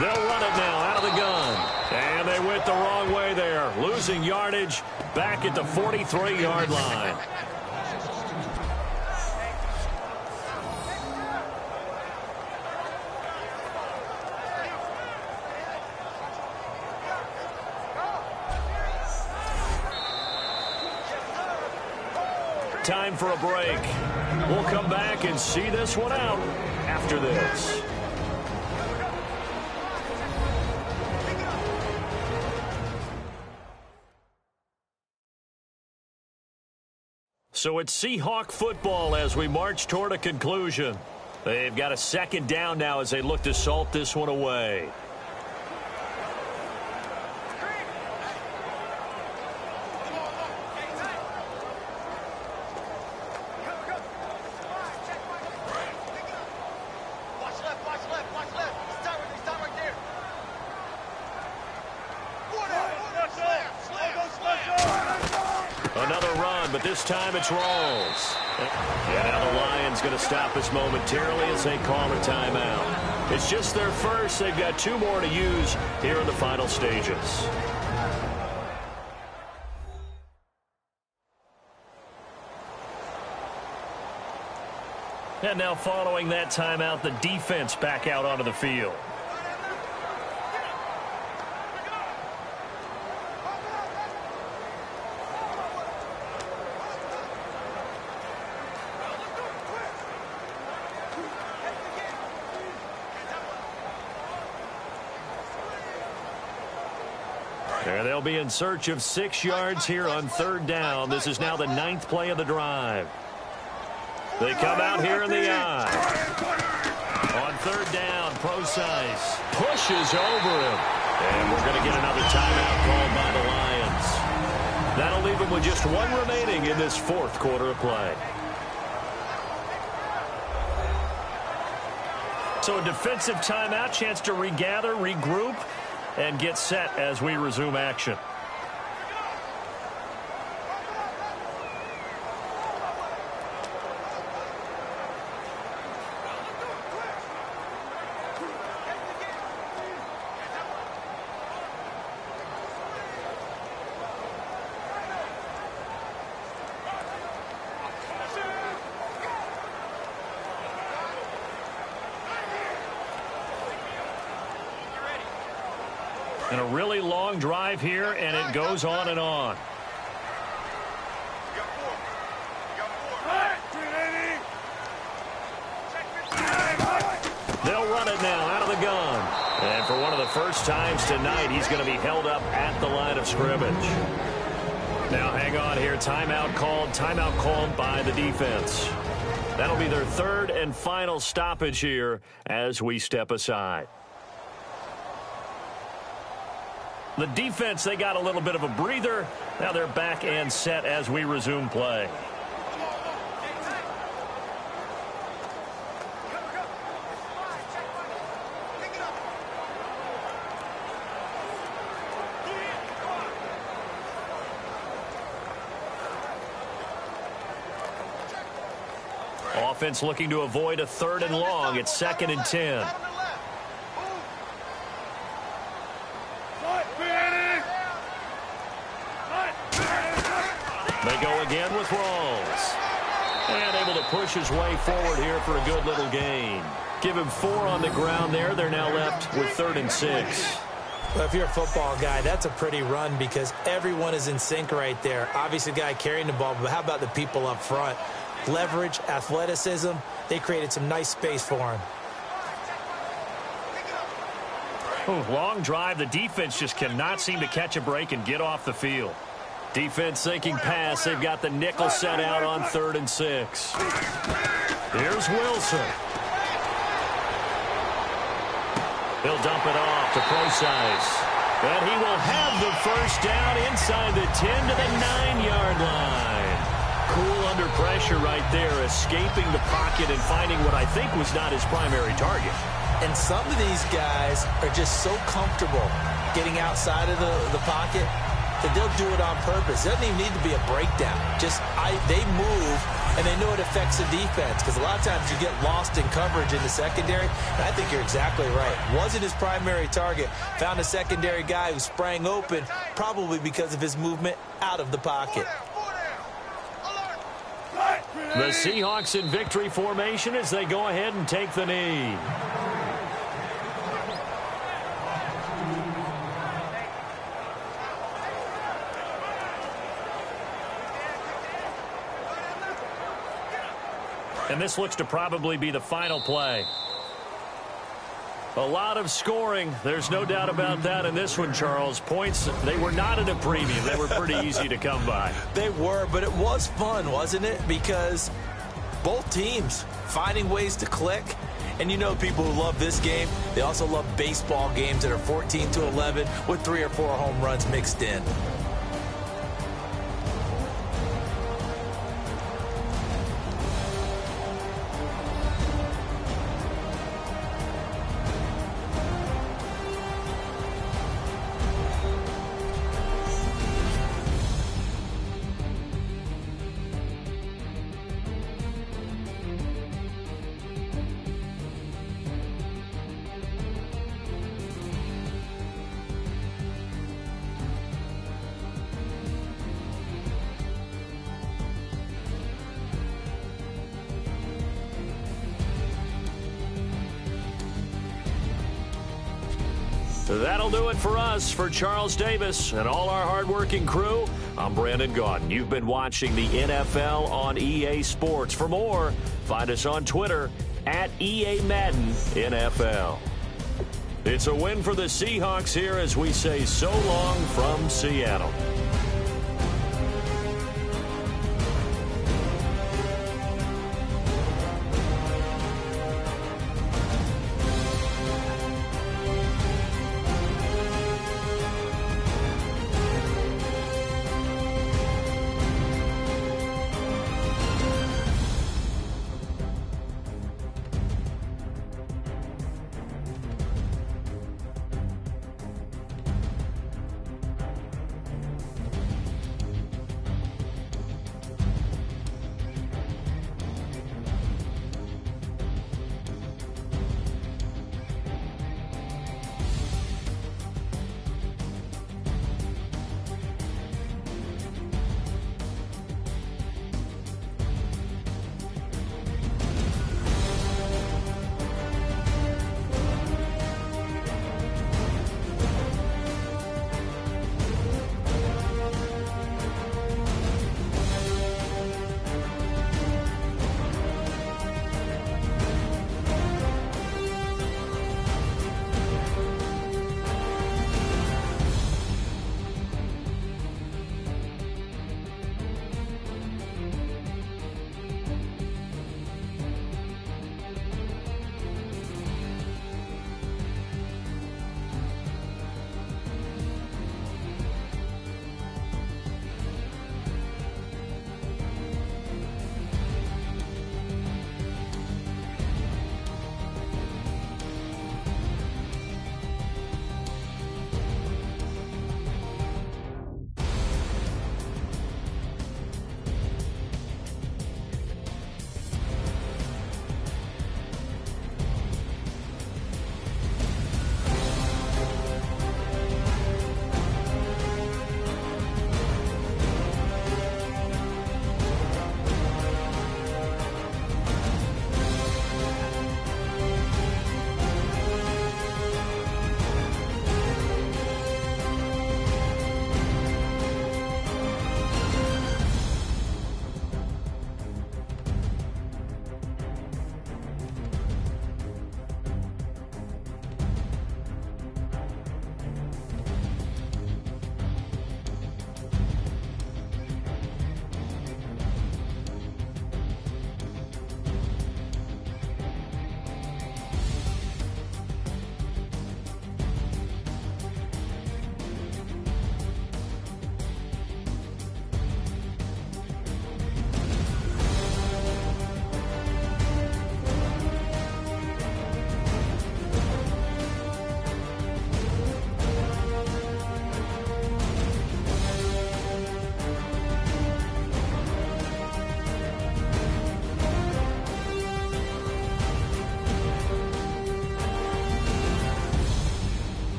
They'll run it now out of the gun. And they went the wrong way there. Losing yardage back at the 43-yard line. Time for a break. We'll come back and see this one out after this. So it's Seahawk football as we march toward a conclusion. They've got a second down now as they look to salt this one away. This time it's Rawls. And now the Lions going to stop us momentarily as they call a timeout. It's just their first. They've got 2 more to use here in the final stages. And now following that timeout, the defense back out onto the field. And they'll be in search of 6 yards here on 3rd down. This is now the 9th play of the drive. They come out here in the eye. On 3rd down, Procise pushes over him. And we're going to get another timeout called by the Lions. That'll leave them with just 1 remaining in this 4th quarter of play. So a defensive timeout, chance to regather, regroup, and get set as we resume action. And a really long drive here, and it goes on and on. They'll run it now out of the gun. And for one of the first times tonight, he's going to be held up at the line of scrimmage. Now hang on here. Timeout called by the defense. That'll be their 3rd and final stoppage here as we step aside. The defense, they got a little bit of a breather. Now they're back and set as we resume play. Offense looking to avoid a 3rd and long. It's 2nd and 10. They go again with Rawls. And able to push his way forward here for a good little gain. Give him 4 on the ground there. They're now left with 3rd and 6. Well, if you're a football guy, that's a pretty run because everyone is in sync right there. Obviously, the guy carrying the ball, but how about the people up front? Leverage, athleticism, they created some nice space for him. Ooh, long drive. The defense just cannot seem to catch a break and get off the field. Defense thinking pass. They've got the nickel set out on 3rd and 6. Here's Wilson. He'll dump it off to Procise. And he will have the first down inside the 10 to the 9-yard line. Cool under pressure right there, escaping the pocket and finding what I think was not his primary target. And some of these guys are just so comfortable getting outside of the pocket. that they'll do it on purpose. It doesn't even need to be a breakdown. They move, and they know it affects the defense, because a lot of times you get lost in coverage in the secondary, and I think you're exactly right. Wasn't his primary target. Found a secondary guy who sprang open, probably because of his movement out of the pocket. The Seahawks in victory formation as they go ahead and take the knee. And this looks to probably be the final play. A lot of scoring. There's no doubt about that in this one, Charles. Points, they were not at a premium. They were pretty easy to come by. They were, but it was fun, wasn't it? Because both teams finding ways to click. And you know people who love this game, they also love baseball games that are 14-11 with 3 or 4 home runs mixed in. That'll do it for us. For Charles Davis and all our hardworking crew, I'm Brandon Gaudin. You've been watching the NFL on EA Sports. For more, find us on Twitter at EA Madden NFL. It's a win for the Seahawks here as we say so long from Seattle.